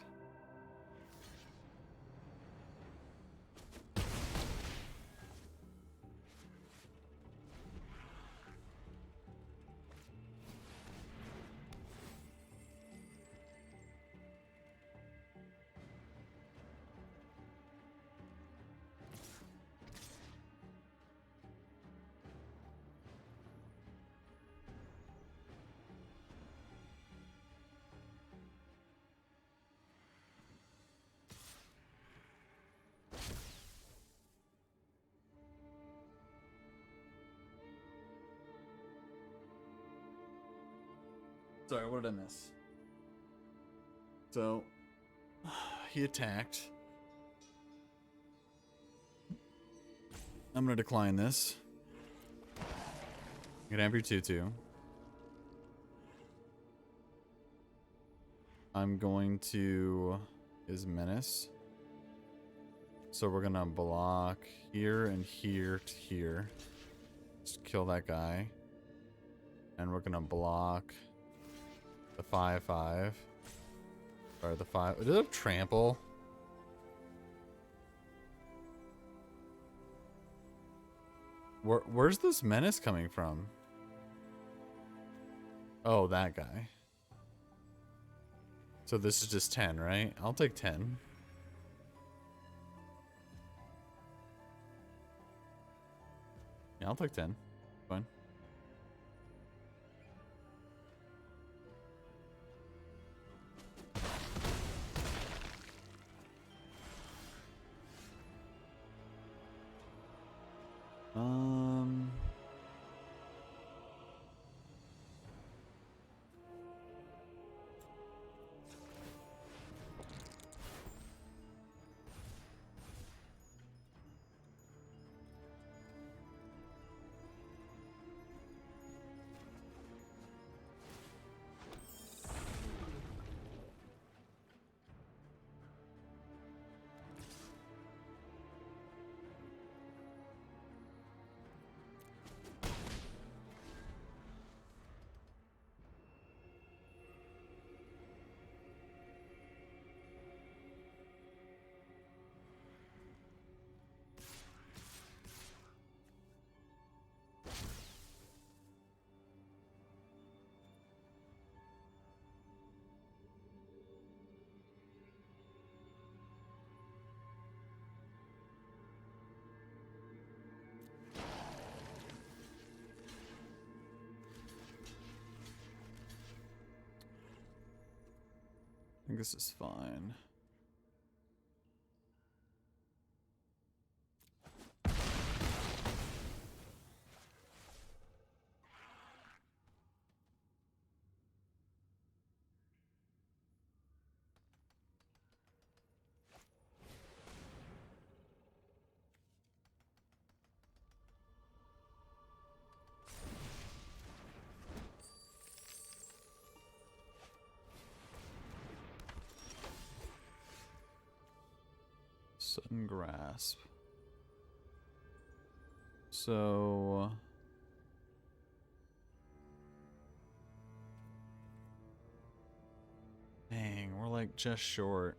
Sorry, what did I miss? So, he attacked. I'm going to decline this. You can have your 2/2. I'm going to his menace. So we're going to block here and here to here. Just kill that guy. And we're going to block the 5/5. Or the 5. Does it have trample? Where's this menace coming from? Oh, that guy. So this is just 10, right? I'll take 10. Yeah, I'll take 10. Fine. think this is fine. Sudden grasp. So dang, we're like just short.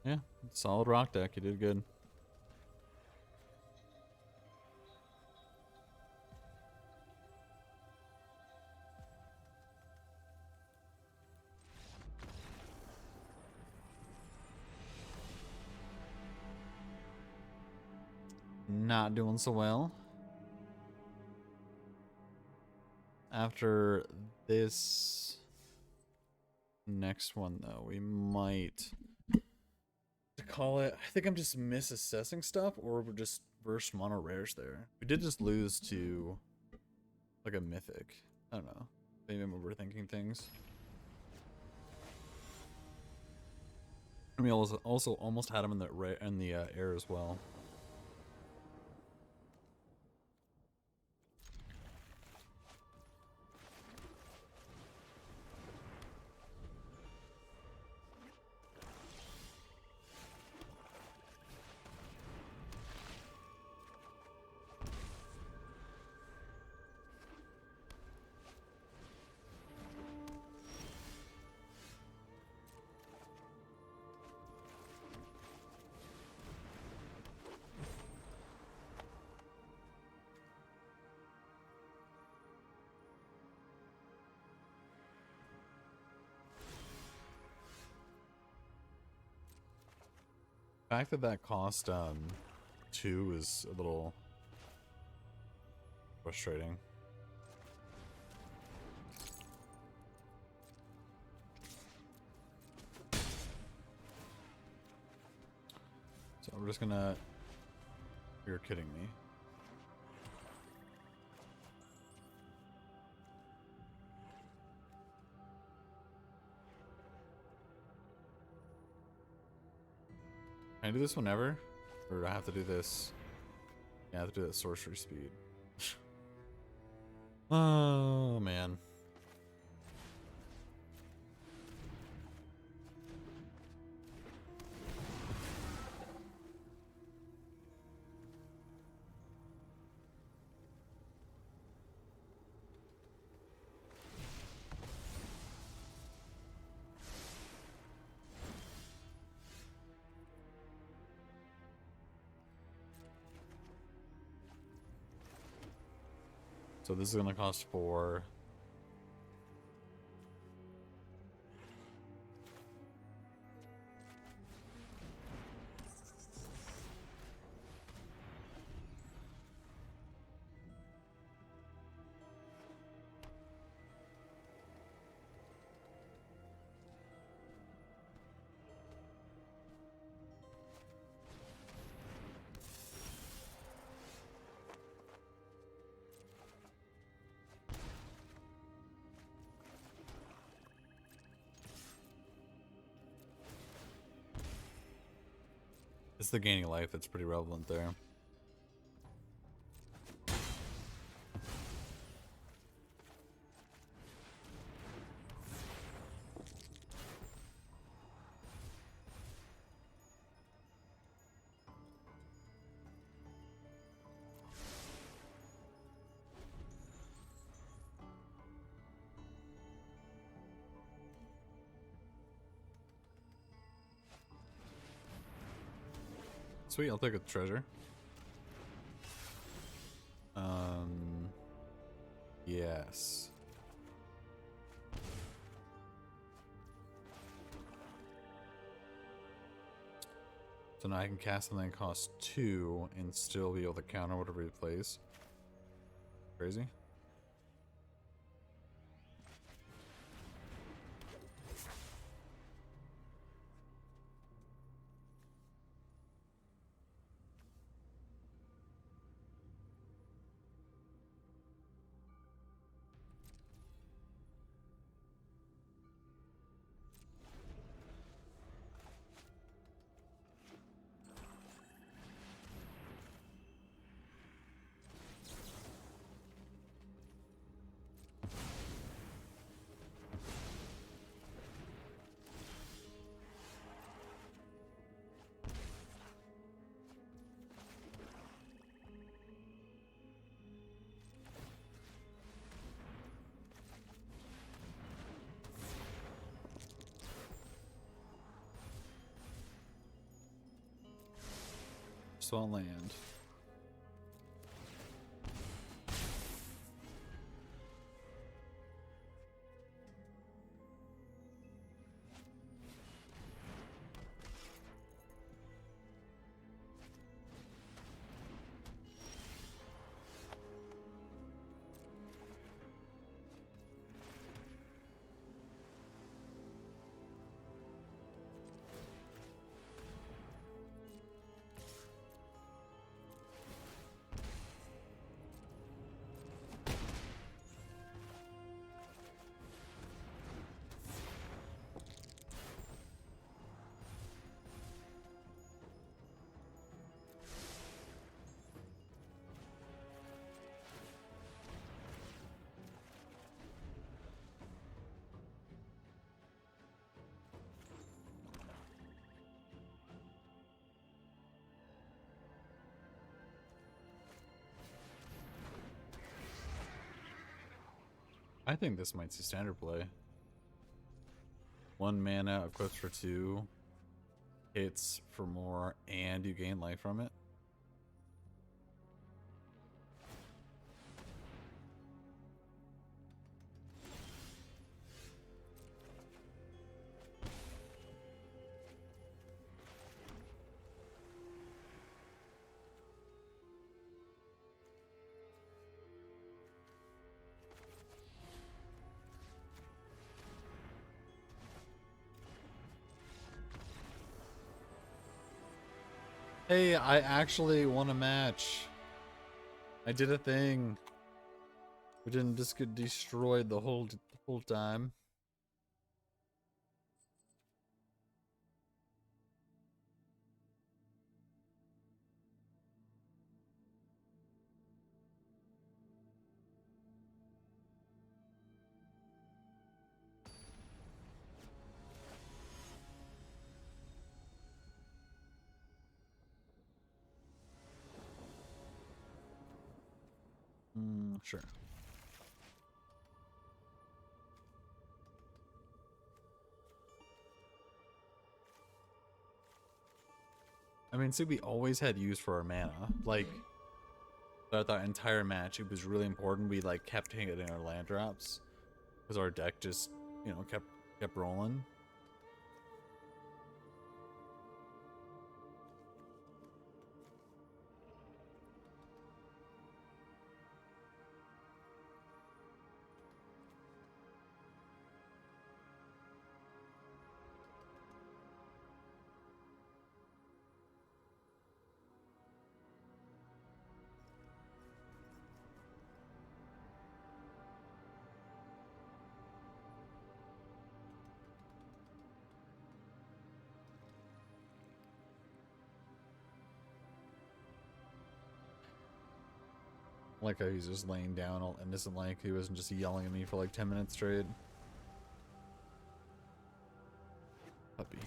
Yeah, solid rock deck. You did good. Not doing so well. After this next one, though, we might call it. I think I'm just misassessing stuff, or we're just verse mono rares there. We did just lose to like a mythic. I don't know. Maybe I'm overthinking things. And we also almost had him in the air as well. The fact that that cost 2 is a little frustrating. So we're just gonna... You're kidding me. Can I do this whenever? Or do I have to do this? Yeah, I have to do that sorcery speed. Oh, man. So this is gonna cost 4. It's the gaining life that's pretty relevant there. Sweet, I'll take a treasure. Yes. So now I can cast something that costs 2 and still be able to counter whatever he plays. Crazy. So on land. I think this might see standard play. 1 mana equips for 2, hits for more, and you gain life from it. Hey, I actually won a match. I did a thing. We didn't just get destroyed the whole time. Sure. I mean, see, we always had use for our mana. Like, throughout that entire match, it was really important. We like kept hitting our land drops because our deck just, you know, kept rolling. Like how he's just laying down all innocent like he wasn't just yelling at me for like 10 minutes straight. Puppy.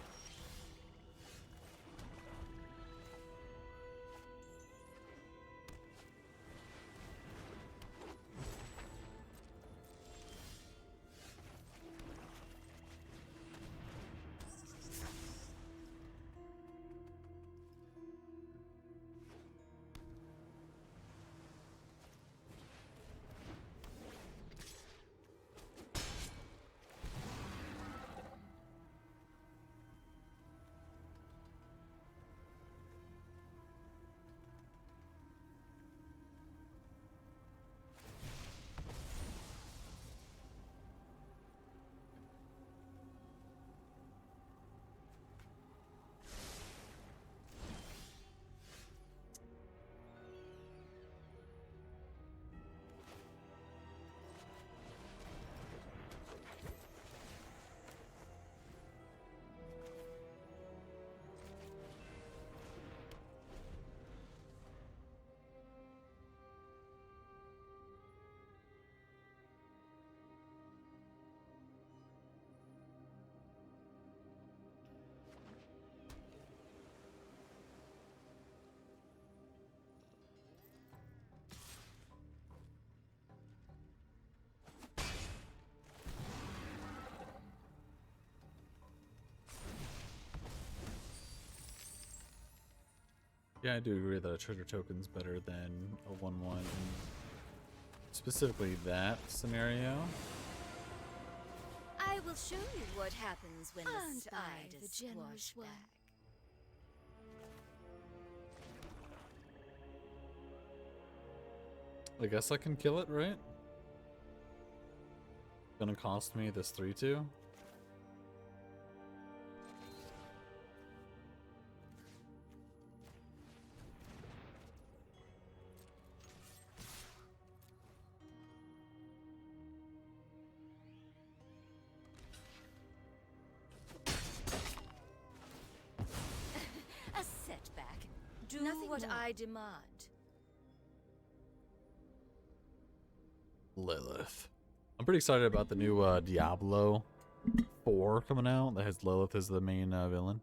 yeah, I do agree that a treasure token's better than a 1/1 in specifically that scenario. I will show you what happens when Aren't the I side the is generous squashed one? back. I guess I can kill it, right? Gonna cost me this 3/2. A setback. Do Nothing what more. I demand. Lilith. I'm pretty excited about the new Diablo 4 coming out that has Lilith as the main villain.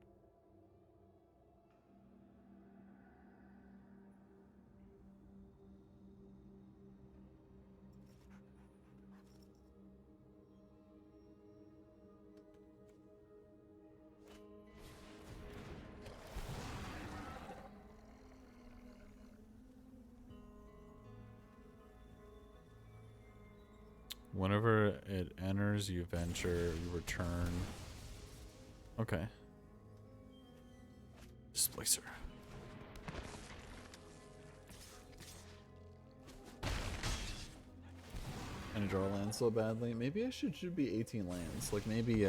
Whenever it enters, you venture, you return. Okay. Displacer. And I draw lands so badly. Maybe I should be 18 lands. Like maybe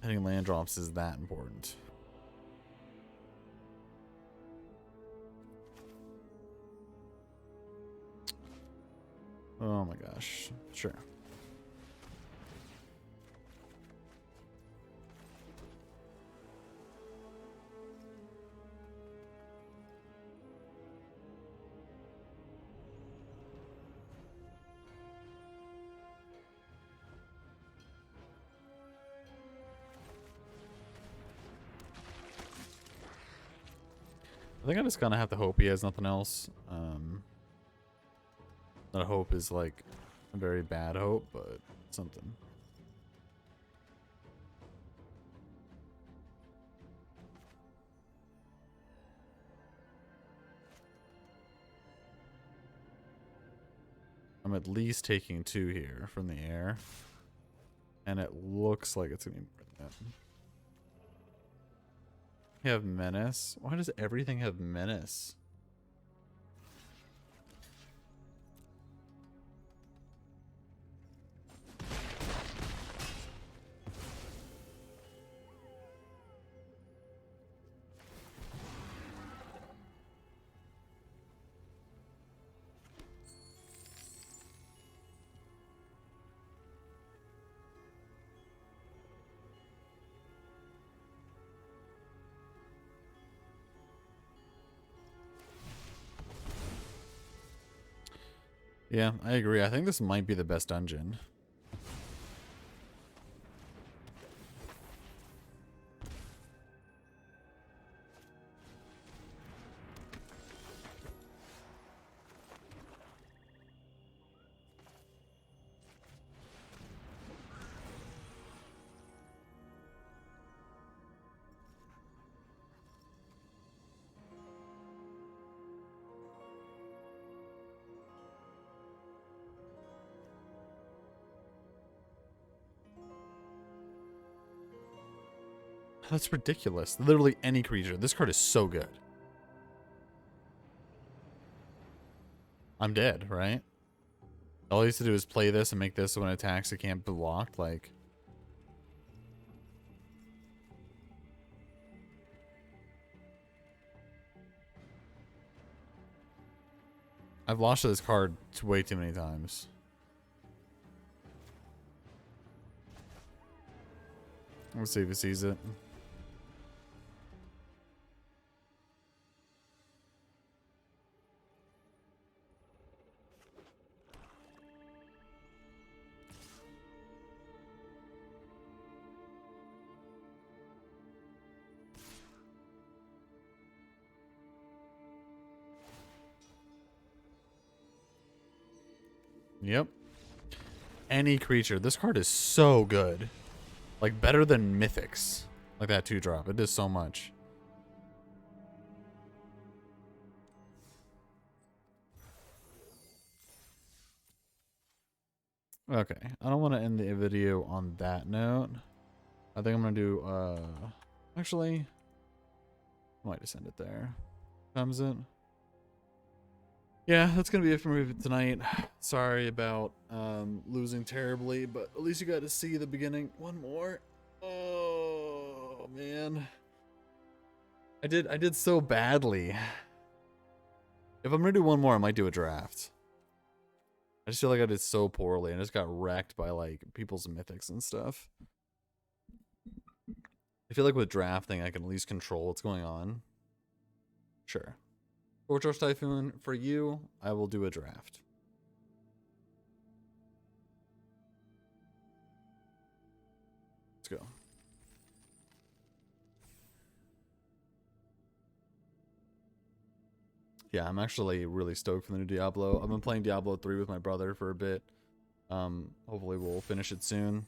hitting land drops is that important. Oh my gosh. Sure. I think I just kind of have to hope he has nothing else. That hope is like a very bad hope, but something. I'm at least taking 2 here from the air. And it looks like it's going to be more than that. You have Menace. Why does everything have Menace? Yeah, I agree. I think this might be the best dungeon. That's ridiculous. Literally any creature. This card is so good. I'm dead, right? All he has to do is play this and make this so when it attacks it can't be blocked. Like, I've lost to this card way too many times. Let's see if he sees it. Yep. Any creature. This card is so good. Like, better than Mythics. Like that 2-drop. It does so much. Okay, I don't want to end the video on that note. I think I'm gonna do actually I might just end it there. Comes it? Yeah, that's gonna be it for me tonight. Sorry about losing terribly, but at least you got to see the beginning. One more. Oh man. I did so badly. If I'm gonna do one more, I might do a draft. I just feel like I did so poorly and just got wrecked by like people's mythics and stuff. I feel like with drafting, I can at least control what's going on. Sure. Fortress Typhoon, for you, I will do a draft. Let's go. Yeah, I'm actually really stoked for the new Diablo. I've been playing Diablo 3 with my brother for a bit. Hopefully we'll finish it soon.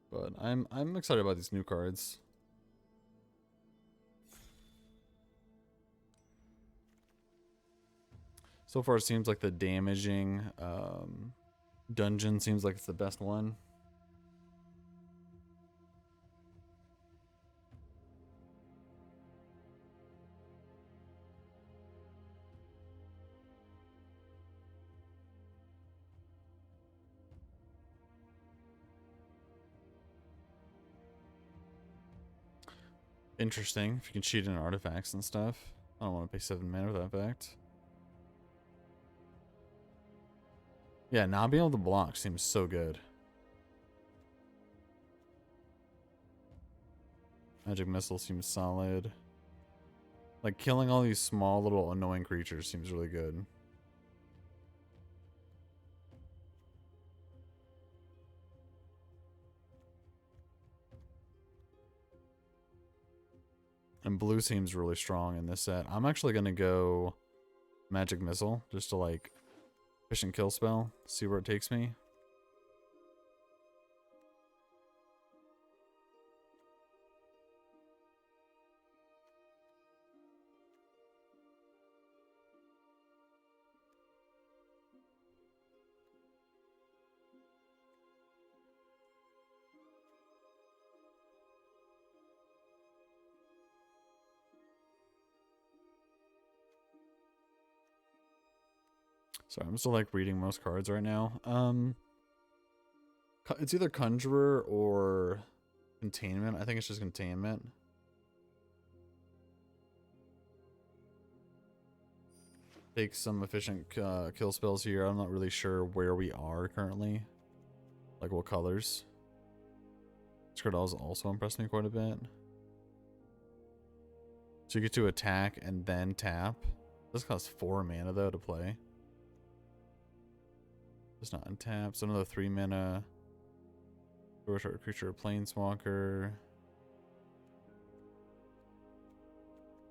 But I'm excited about these new cards. So far it seems like the damaging dungeon seems like it's the best one. Interesting, if you can cheat in artifacts and stuff. I don't want to pay 7 mana for that fact. Yeah, not being able to block seems so good. Magic Missile seems solid. Like, killing all these small little annoying creatures seems really good. And blue seems really strong in this set. I'm actually going to go Magic Missile just to like efficient kill spell, see where it takes me. Sorry, I'm still like reading most cards right now. It's either Conjurer or Containment. I think it's just Containment. Take some efficient kill spells here. I'm not really sure where we are currently. Like what colors. Skirtle's also impressed me quite a bit. So you get to attack and then tap. This costs 4 mana though to play. It's not untap. So another 3 mana. Short creature, planeswalker.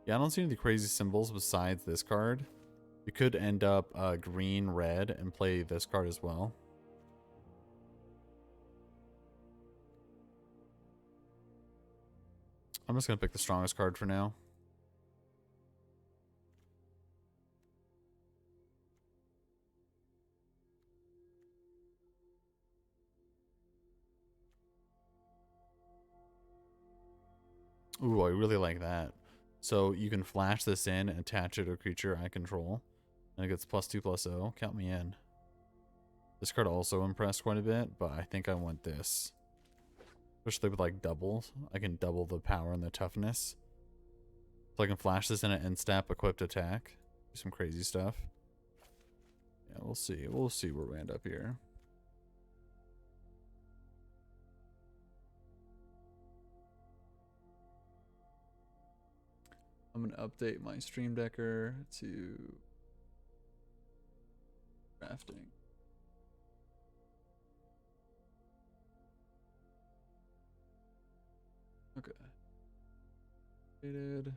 Yeah, I don't see any crazy symbols besides this card. You could end up green, red, and play this card as well. I'm just going to pick the strongest card for now. Ooh, I really like that. So you can flash this in and attach it to a creature I control. And it gets +2/+0. Count me in. This card also impressed quite a bit, but I think I want this. Especially with like doubles. I can double the power and the toughness. So I can flash this in an end step, equipped attack. Do some crazy stuff. Yeah, we'll see. We'll see where we end up here. I'm going to update my Stream Decker to drafting. Okay. Updated.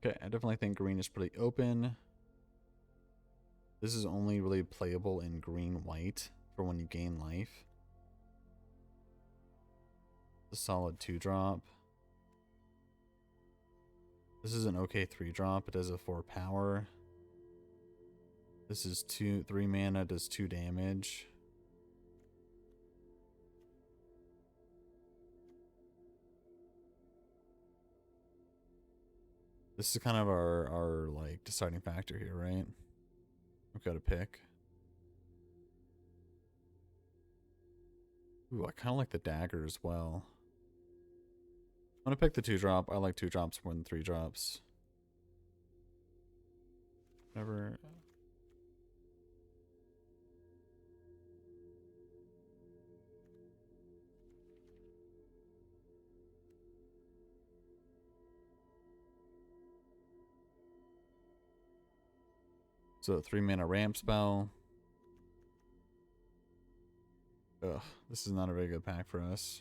Okay, I definitely think green is pretty open. This is only really playable in green-white for when you gain life. A solid 2-drop. This is an okay 3-drop. It does a 4 power. This is 3 mana, does 2 damage. This is kind of our like deciding factor here, right? We've got to pick. Ooh, I kind of like the dagger as well. I'm gonna pick the 2-drop. I like 2-drops more than 3-drops. Whatever. So 3 mana ramp spell. Ugh, this is not a very good pack for us.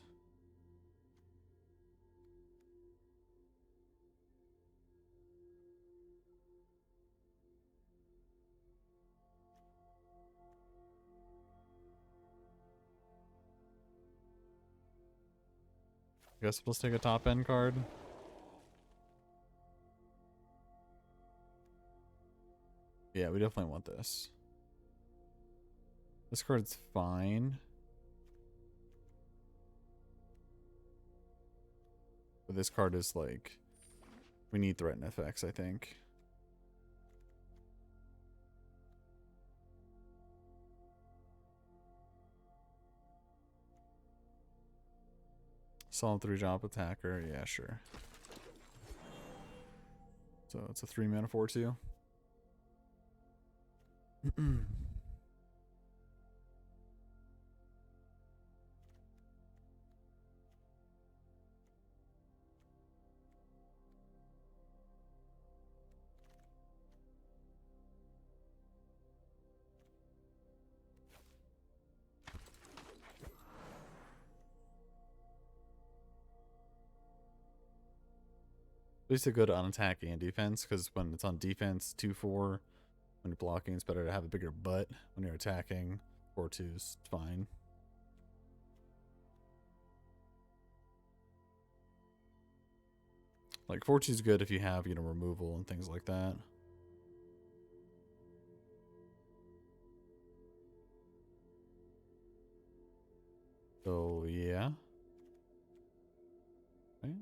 I guess we'll take a top end card. Yeah, we definitely want this. This card's fine. But this card is like, we need threaten effects, I think. Solid 3-drop attacker, yeah, sure. So it's a 3 mana 4/2. At least a good on attack and defense, because when it's on defense, 2/4. When you're blocking, it's better to have a bigger butt. When you're attacking, 4/2 is fine. Like 4/2 is good if you have, you know, removal and things like that. So yeah. Right?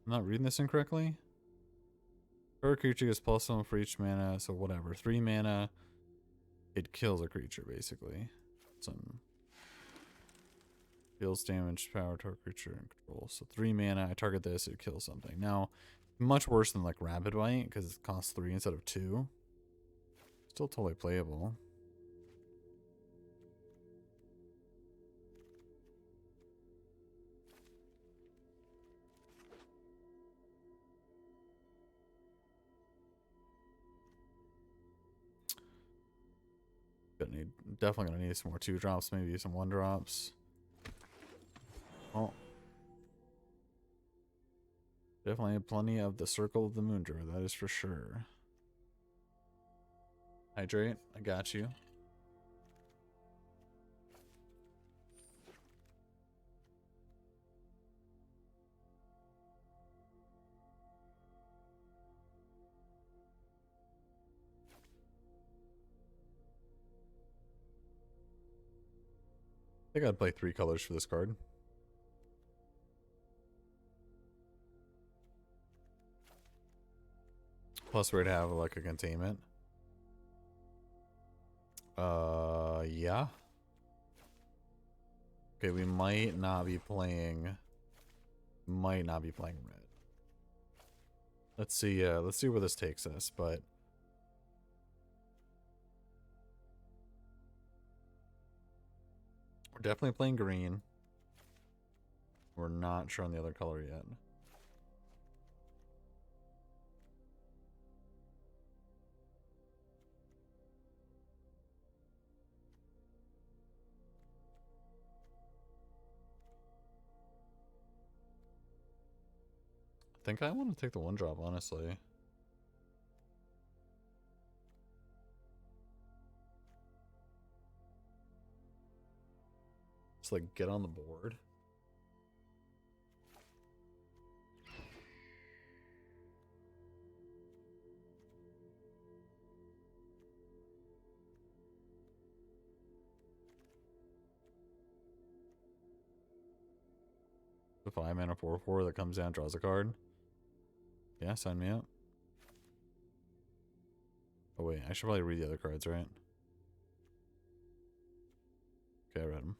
I'm not reading this incorrectly. Per creature gets +1 for each mana, so whatever. 3 mana, it kills a creature basically. Some deals damage power to a creature and control. So 3 mana, I target this, it kills something. Now, much worse than like Rapid Bite because it costs 3 instead of 2. Still totally playable. Definitely gonna need some more 2-drops, maybe some 1-drops. Well, definitely plenty of the Circle of the Moondra, that is for sure. Hydrate, I got you. I think I'd play 3 colors for this card. Plus we'd have like a containment. Yeah. Okay, we might not be playing red. Let's see where this takes us, but we're definitely playing green. We're not sure on the other color yet. think I want to take the 1-drop, honestly. Just like get on the board. The 5-mana 4/4 that comes down, draws a card. Yeah, sign me up. Oh wait, I should probably read the other cards, right? Okay, I read them.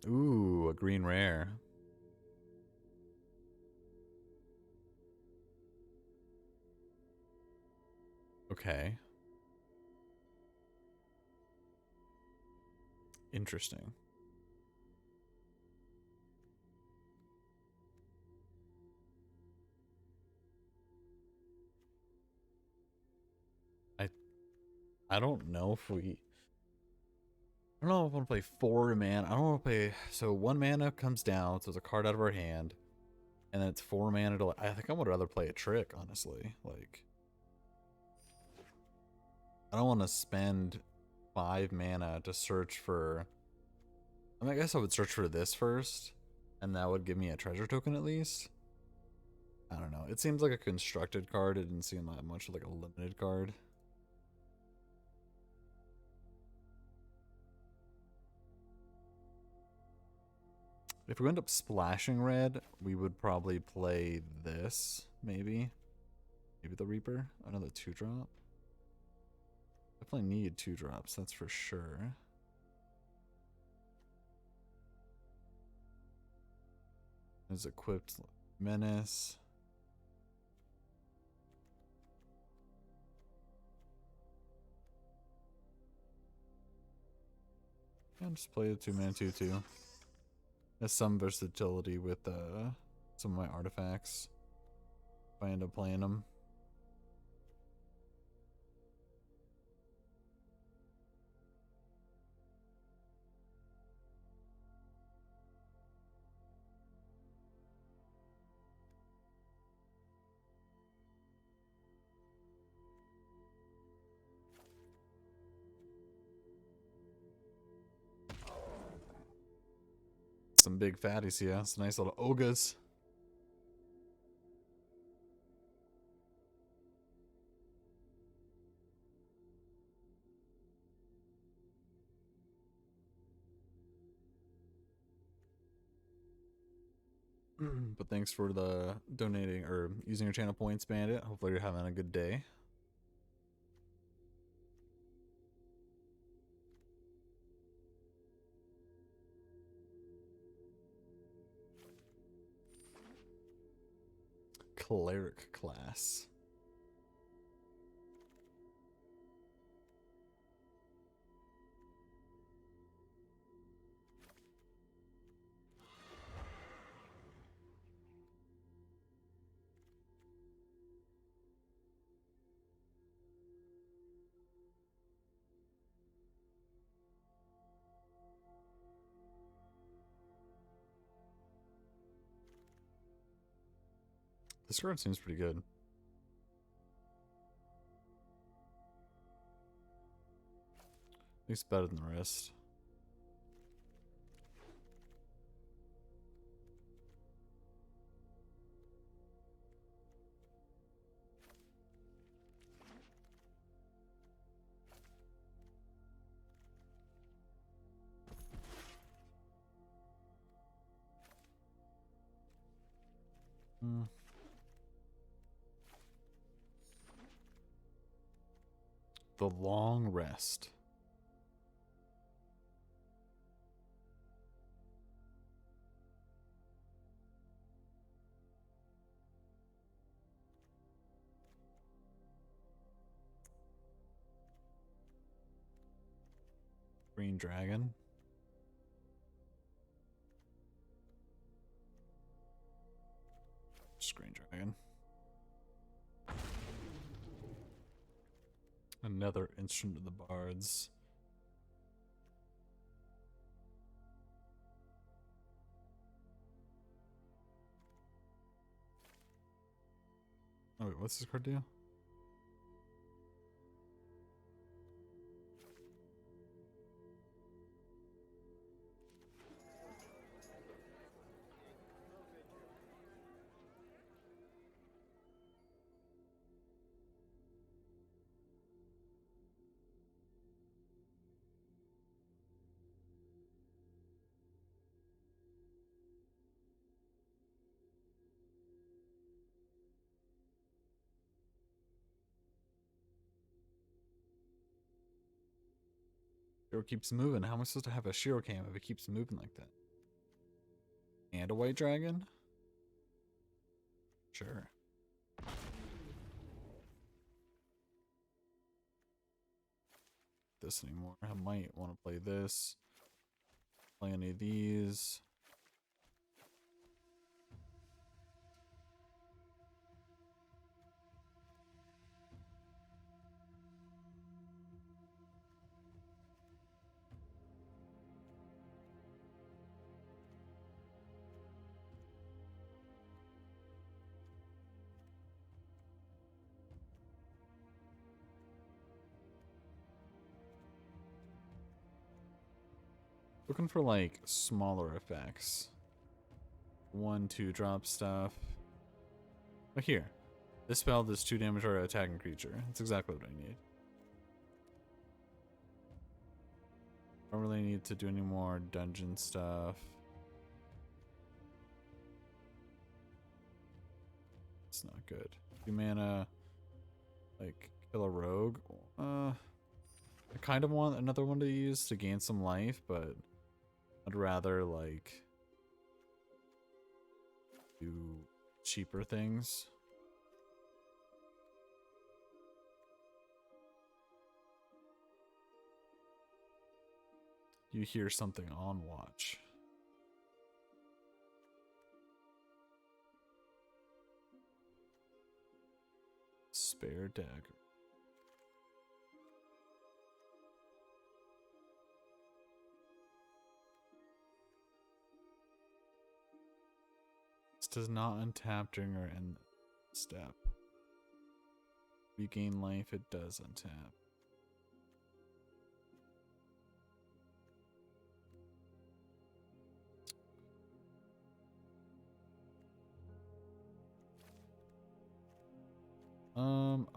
Ooh, a green rare. Okay. Interesting. I don't know if we... I don't know if I want to play 4 mana. I don't want to play... So 1 mana comes down, so it's a card out of our hand. And then it's 4 mana to... I think I would rather play a trick, honestly. Like... I don't want to spend 5 mana to search for... I mean, I guess I would search for this first. And that would give me a treasure token at least. I don't know. It seems like a constructed card. It didn't seem that much like a limited card. If we end up splashing red, we would probably play this, maybe. Maybe the Reaper. Another 2-drop. Definitely need 2-drops, that's for sure. Is equipped Menace. And just play the 2-mana 2/2. Has some versatility with some of my artifacts. If I end up playing them. Some big fatties here. It's nice little ogres. But thanks for the donating or using your channel points, Bandit. Hopefully you're having a good day. Cleric class. This card seems pretty good. At least better than the rest. The Long Rest. Green Dragon. Just Green Dragon. And Another instrument of the bards. Oh wait, what's this card do? Shiro keeps moving. How am I supposed to have a Shiro cam if it keeps moving like that? And a white dragon? Sure. This anymore. I might want to play this. Play any of these. Looking for like smaller effects. 1-2 drop stuff. But here. This spell does 2 damage to an attacking creature. That's exactly what I need. Don't really need to do any more dungeon stuff. It's not good. 2 mana, like, kill a rogue. I kind of want another one to use to gain some life, but I'd rather, like, do cheaper things. You hear something on watch. Spare dagger. This does not untap during or end step. You gain life, it does untap.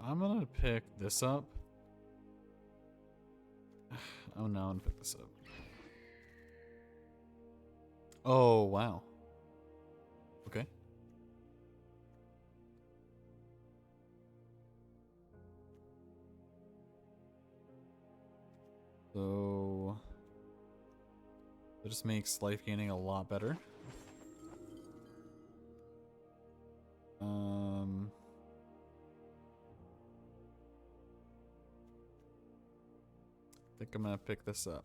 I'm gonna pick this up. Oh no, I'm gonna pick this up. Oh wow. Okay. So that just makes life gaining a lot better. I think I'm gonna pick this up.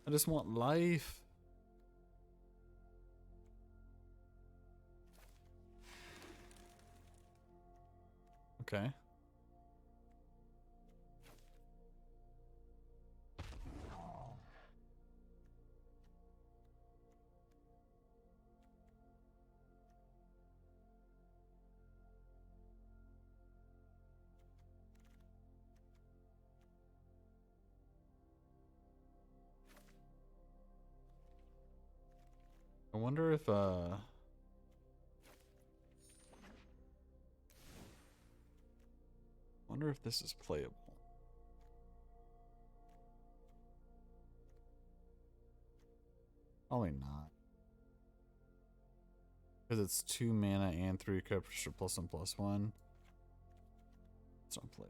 I just want life. Okay. I wonder if this is playable. Probably not. Because it's 2 mana and 3 capture +1/+1. It's not play.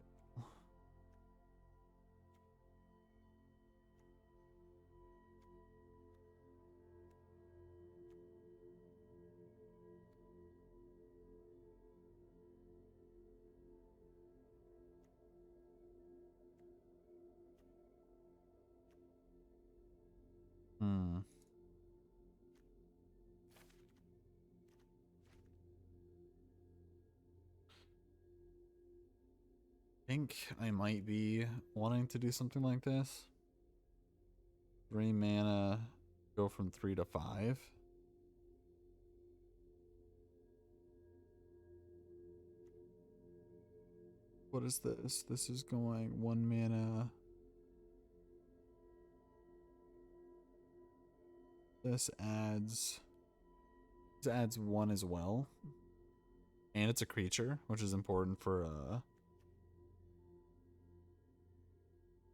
Hmm. I think I might be wanting to do something like this. 3 mana, go from 3 to 5. What is this? This is going 1 mana. This adds 1 as well. And it's a creature, which is important for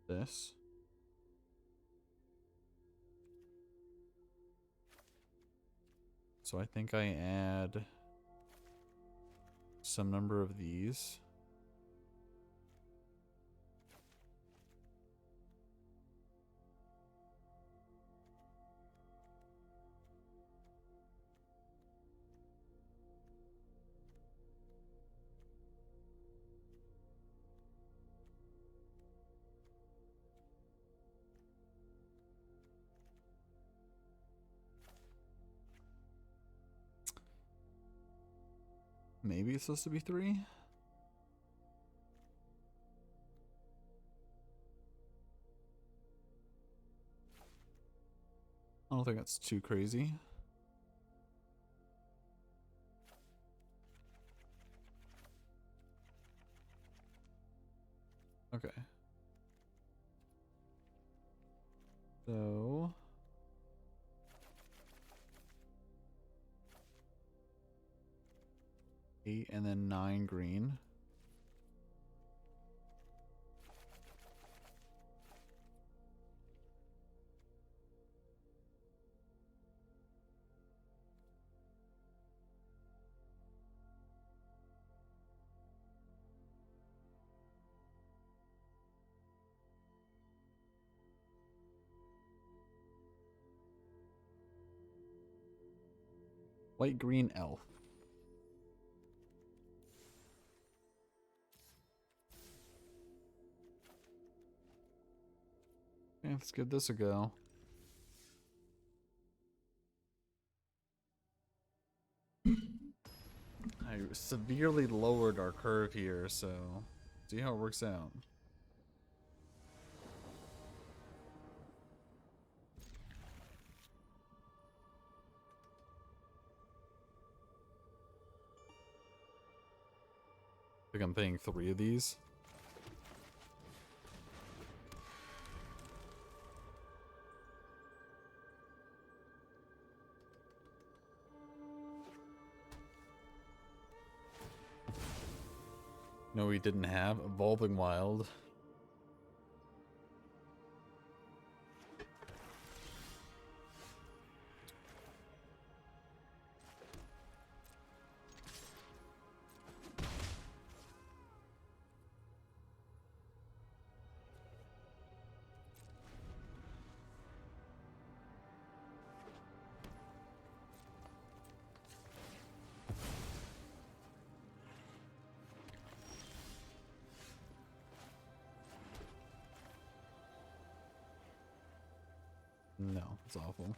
this. So I think I add some number of these. Maybe it's supposed to be 3. I don't think that's too crazy. Okay. So 8 and then 9 green. White green elf. Okay, let's give this a go. I severely lowered our curve here, so see how it works out. I think I'm paying 3 of these. No, we didn't have Evolving Wild. No, it's awful.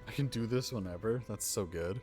I can do this whenever. That's so good.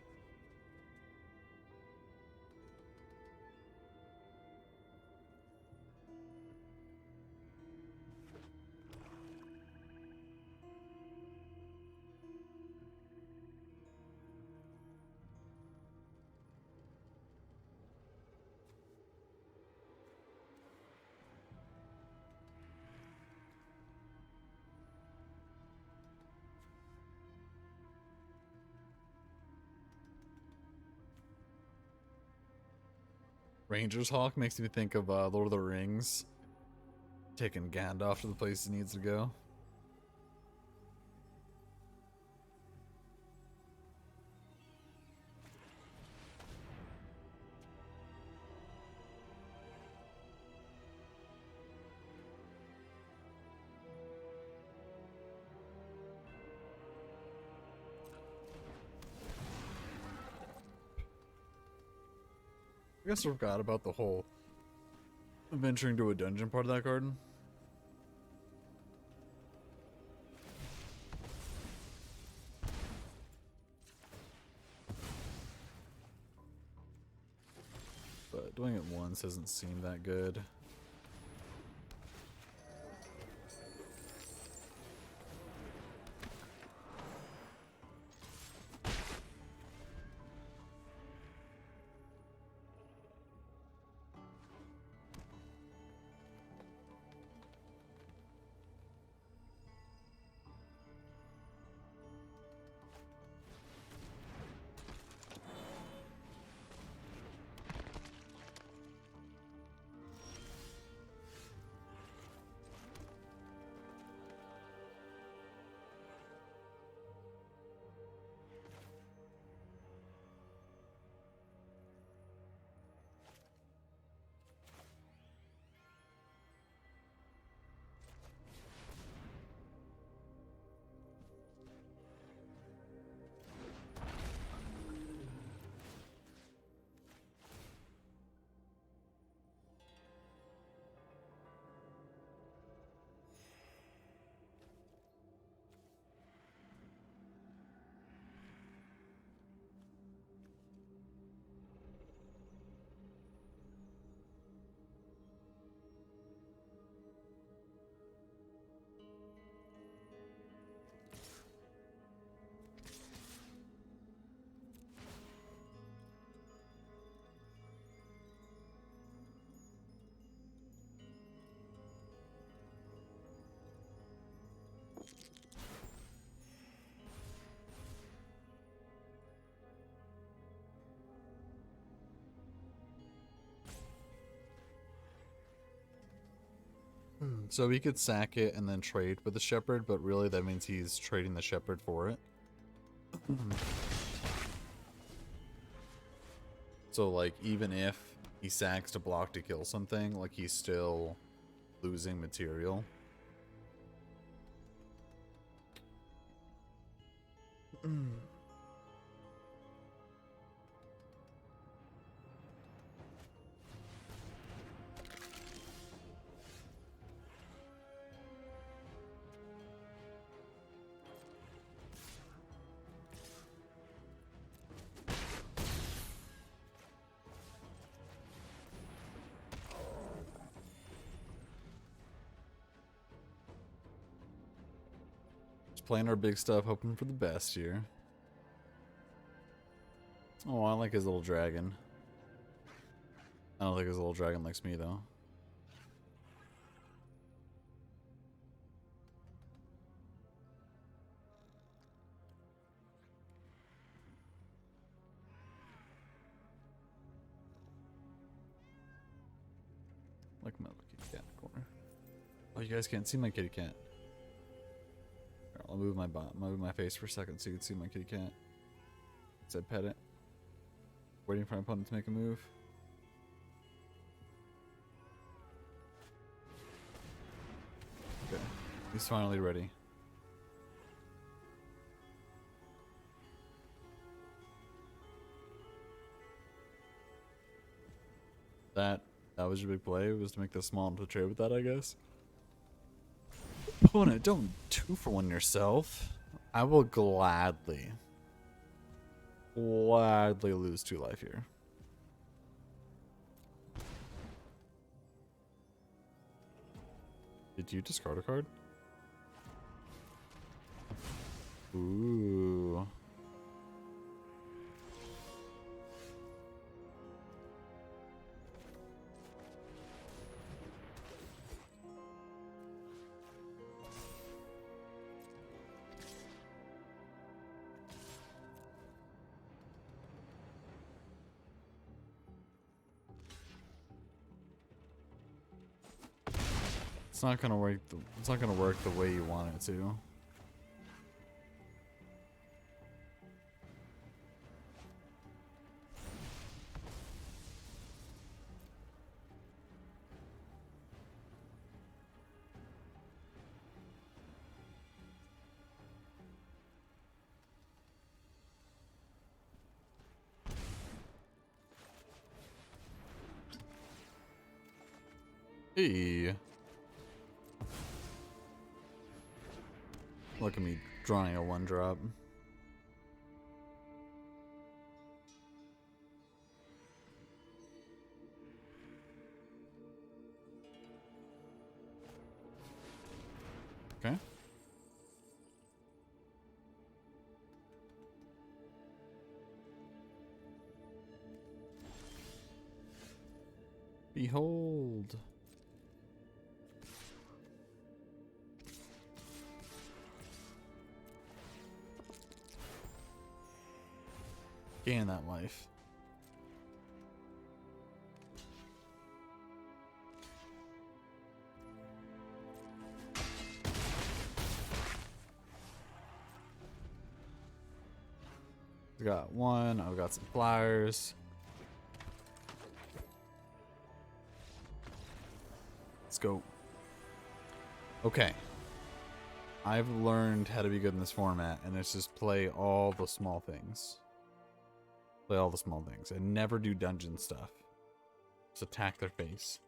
Ranger's Hawk makes me think of Lord of the Rings. Taking Gandalf to the place he needs to go. I guess I forgot about the whole venturing to a dungeon part of that garden. But doing it once doesn't seem that good. So he could sack it and then trade with the shepherd, but really that means he's trading the shepherd for it. So like even if he sacks to block to kill something, like he's still losing material. Playing our big stuff, hoping for the best here. Oh, I like his little dragon. I don't think his little dragon likes me, though. Like my little kitty cat in the corner. Oh, you guys can't see my kitty cat. I'll move my face for a second so you can see my kitty cat. Said pet it. Waiting for my opponent to make a move. Okay, he's finally ready. That was your big play, was to make this small to trade with that, I guess. Opponent, don't 2-for-1 yourself. I will gladly lose 2 life here. Did you discard a card? Ooh. It's not gonna work. It's not gonna work the way you want it to. Hey. Look at me drawing a 1-drop. Okay. Behold. Gain that life. We got one. I've got some flyers. Let's go. Okay. I've learned how to be good in this format, and it's just play all the small things. Play all the small things and never do dungeon stuff. Just attack their face.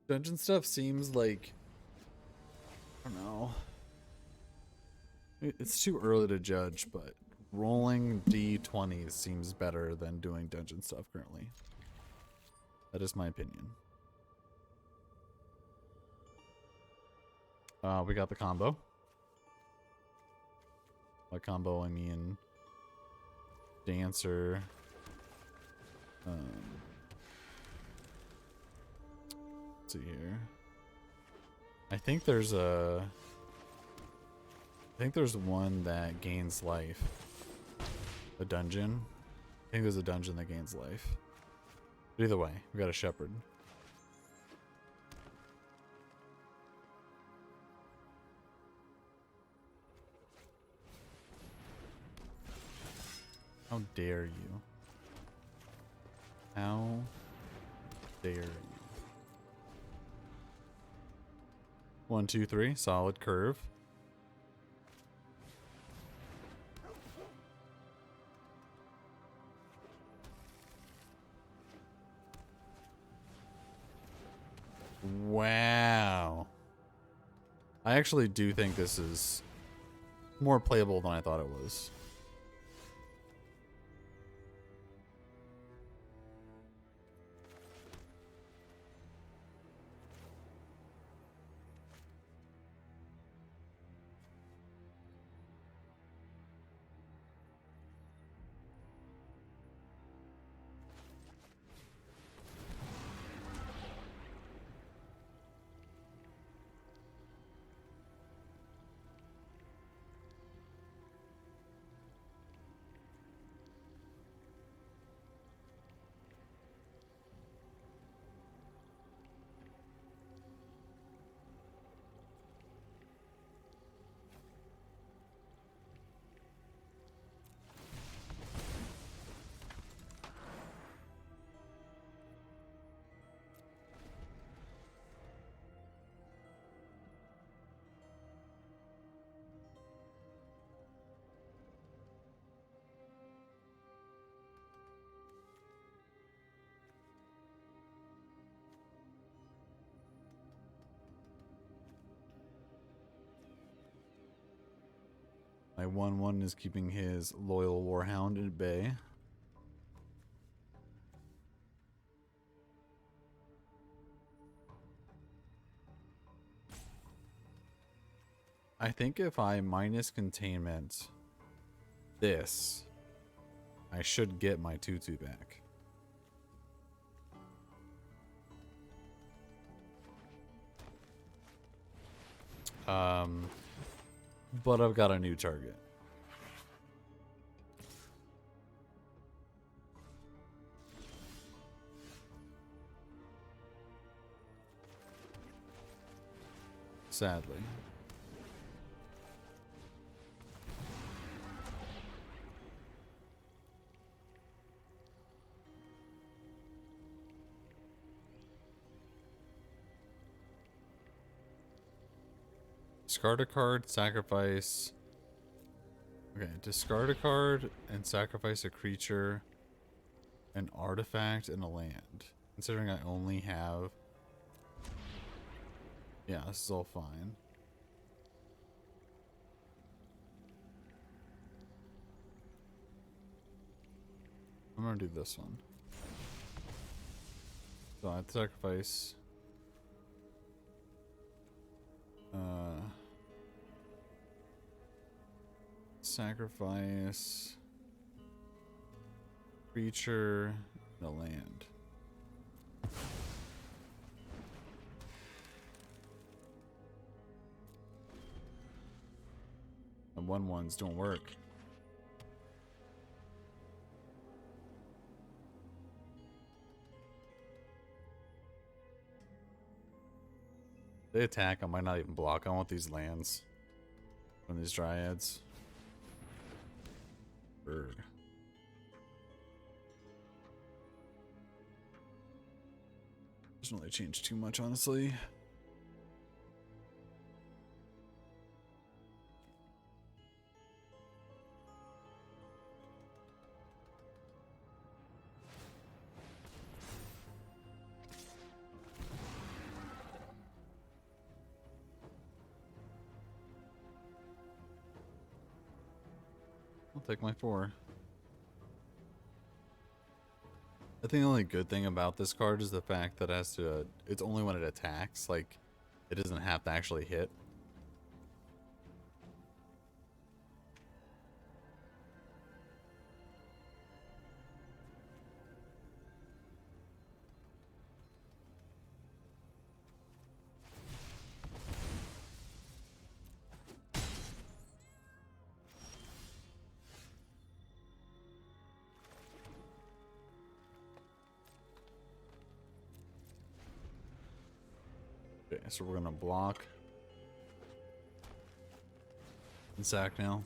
Dungeon stuff seems like, I don't know. It's too early to judge, but rolling D20s seems better than doing dungeon stuff currently. That is my opinion. We got the combo. By combo, I mean Dancer. Let's see here. I think there's one that gains life. A dungeon. I think there's a dungeon that gains life. But either way, we got a shepherd. How dare you? How dare you? 1, 2, 3. Solid curve. Wow. I actually do think this is more playable than I thought it was. My 1/1 is keeping his loyal warhound at bay. I think if I minus containment this, I should get my 2/2 back. But I've got a new target. Sadly. Discard a card, sacrifice. Okay, discard a card and sacrifice a creature, an artifact, and a land. Considering I only have... Yeah, this is all fine. I'm gonna do this one. So I have to sacrifice... sacrifice creature, the land. The 1/1s don't work. They attack, I might not even block. I want these lands from these dryads. Bird. Doesn't really change too much, honestly. I'll take my 4. I think the only good thing about this card is the fact that it has to, it's only when it attacks, like, it doesn't have to actually hit. Okay, so we're gonna block and sack now.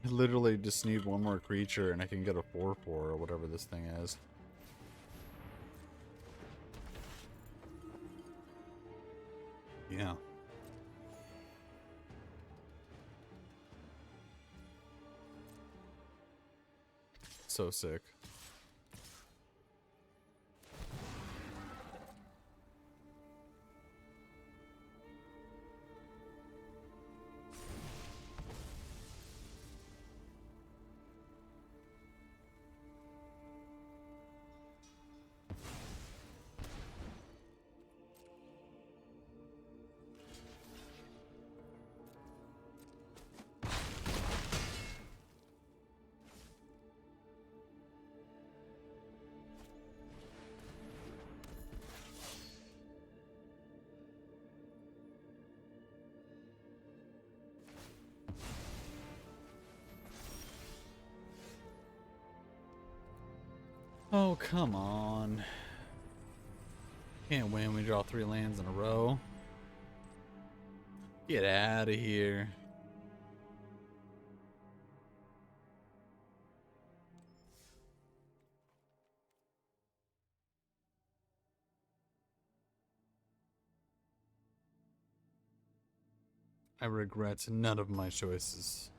I literally just need one more creature and I can get a 4/4 or whatever this thing is. Yeah. So sick. Oh, come on. Can't win. We draw 3 lands in a row. Get out of here. I regret none of my choices.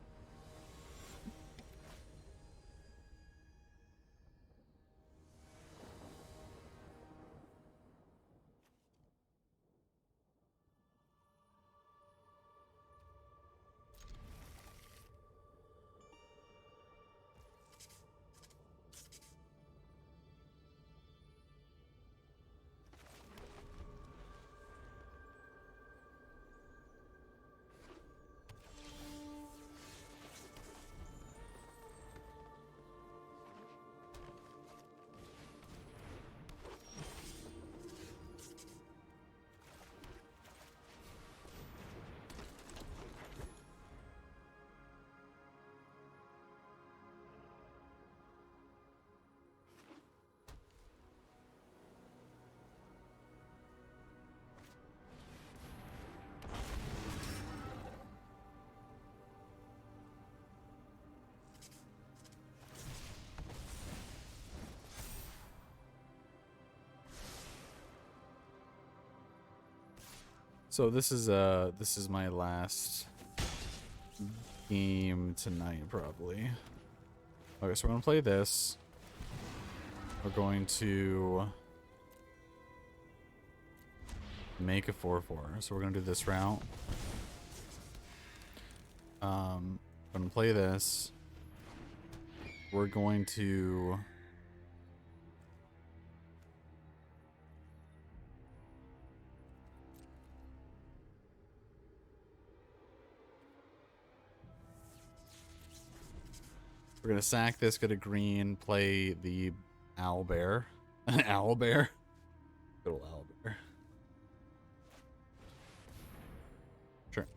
So this is my last game tonight, probably. Okay, so we're gonna play this. We're going to make a 4/4. So we're gonna do this route. I'm gonna play this. We're going to sack this, get a green, play the owl bear. An owl bear? Good old owl bear. Sure.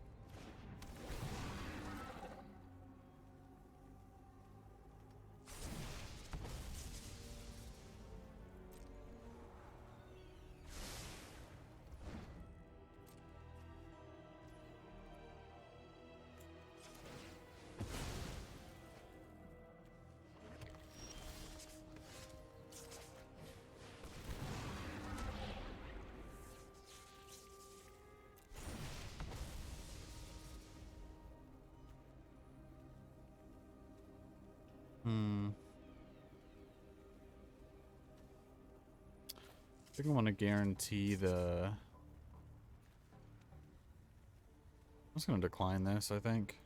I think I want to guarantee the... I'm just going to decline this, I think.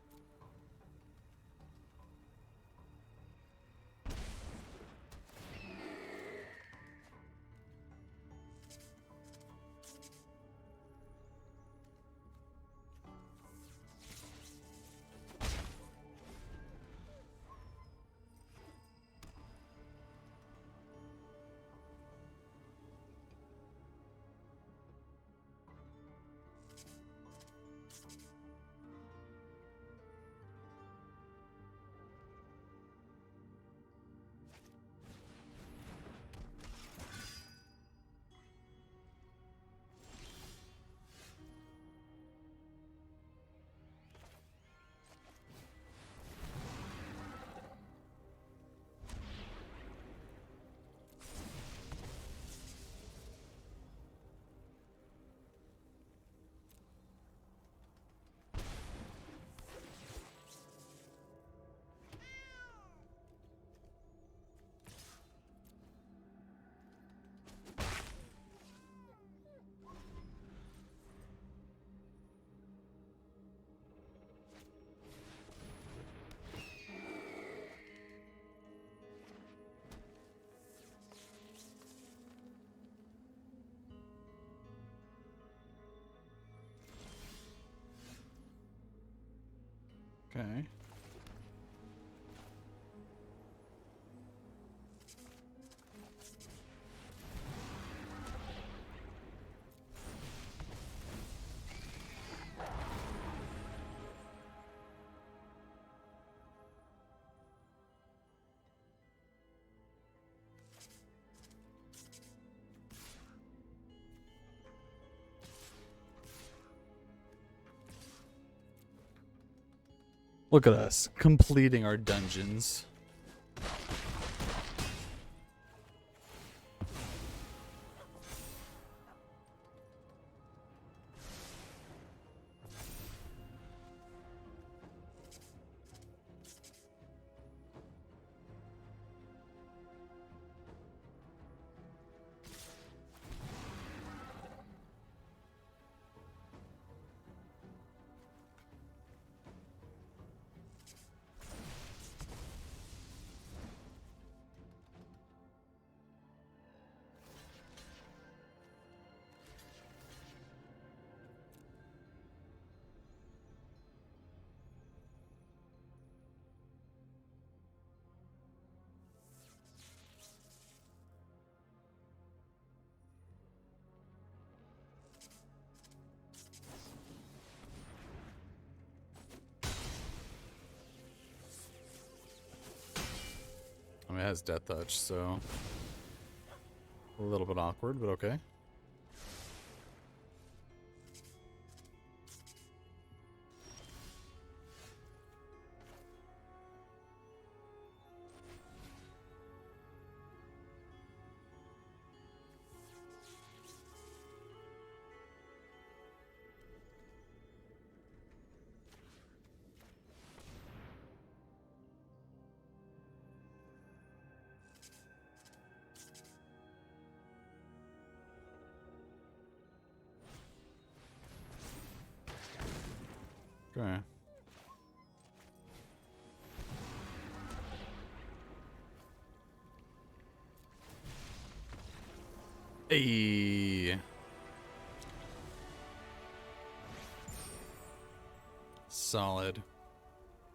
Okay. Look at us completing our dungeons. I mean, it has Death Touch, so a little bit awkward, but okay. Okay. Hey. Solid.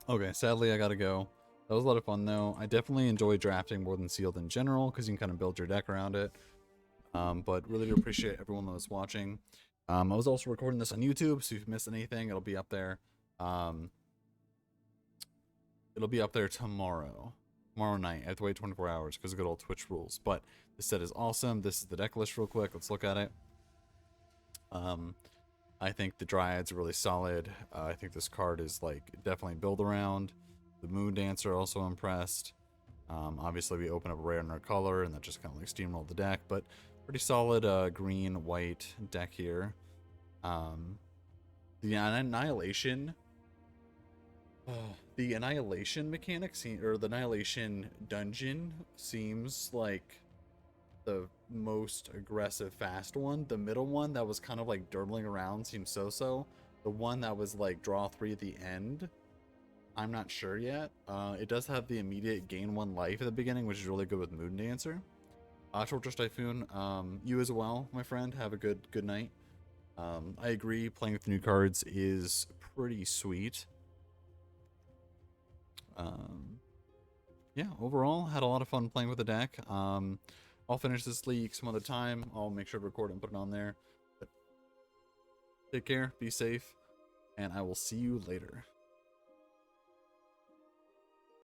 Okay, sadly I gotta go. That was a lot of fun though. I definitely enjoy drafting more than sealed in general because you can kind of build your deck around it. But really do appreciate everyone that was watching. I was also recording this on YouTube, so if you missed anything, it'll be up there. It'll be up there tomorrow night. I have to wait 24 hours because of good old Twitch rules. But this set is awesome. This is the deck list real quick. Let's look at it. I think the Dryads are really solid. I think this card is like definitely build around. The Moon Dancer also impressed. Obviously we open up a rare in our color and that just kind of like steamrolled the deck, but pretty solid green white deck here. The Annihilation. The Annihilation mechanic, or the Annihilation dungeon, seems like the most aggressive fast one. The middle one that was kind of like durdling around seems so-so. The one that was like draw 3 at the end, I'm not sure yet. It does have the immediate gain 1 life at the beginning, which is really good with Moon Dancer. Torturous Typhoon, you as well, my friend. Have a good night. I agree, playing with the new cards is pretty sweet. Yeah, overall, had a lot of fun playing with the deck. I'll finish this league some other time. I'll make sure to record and put it on there. But take care, be safe, and I will see you later.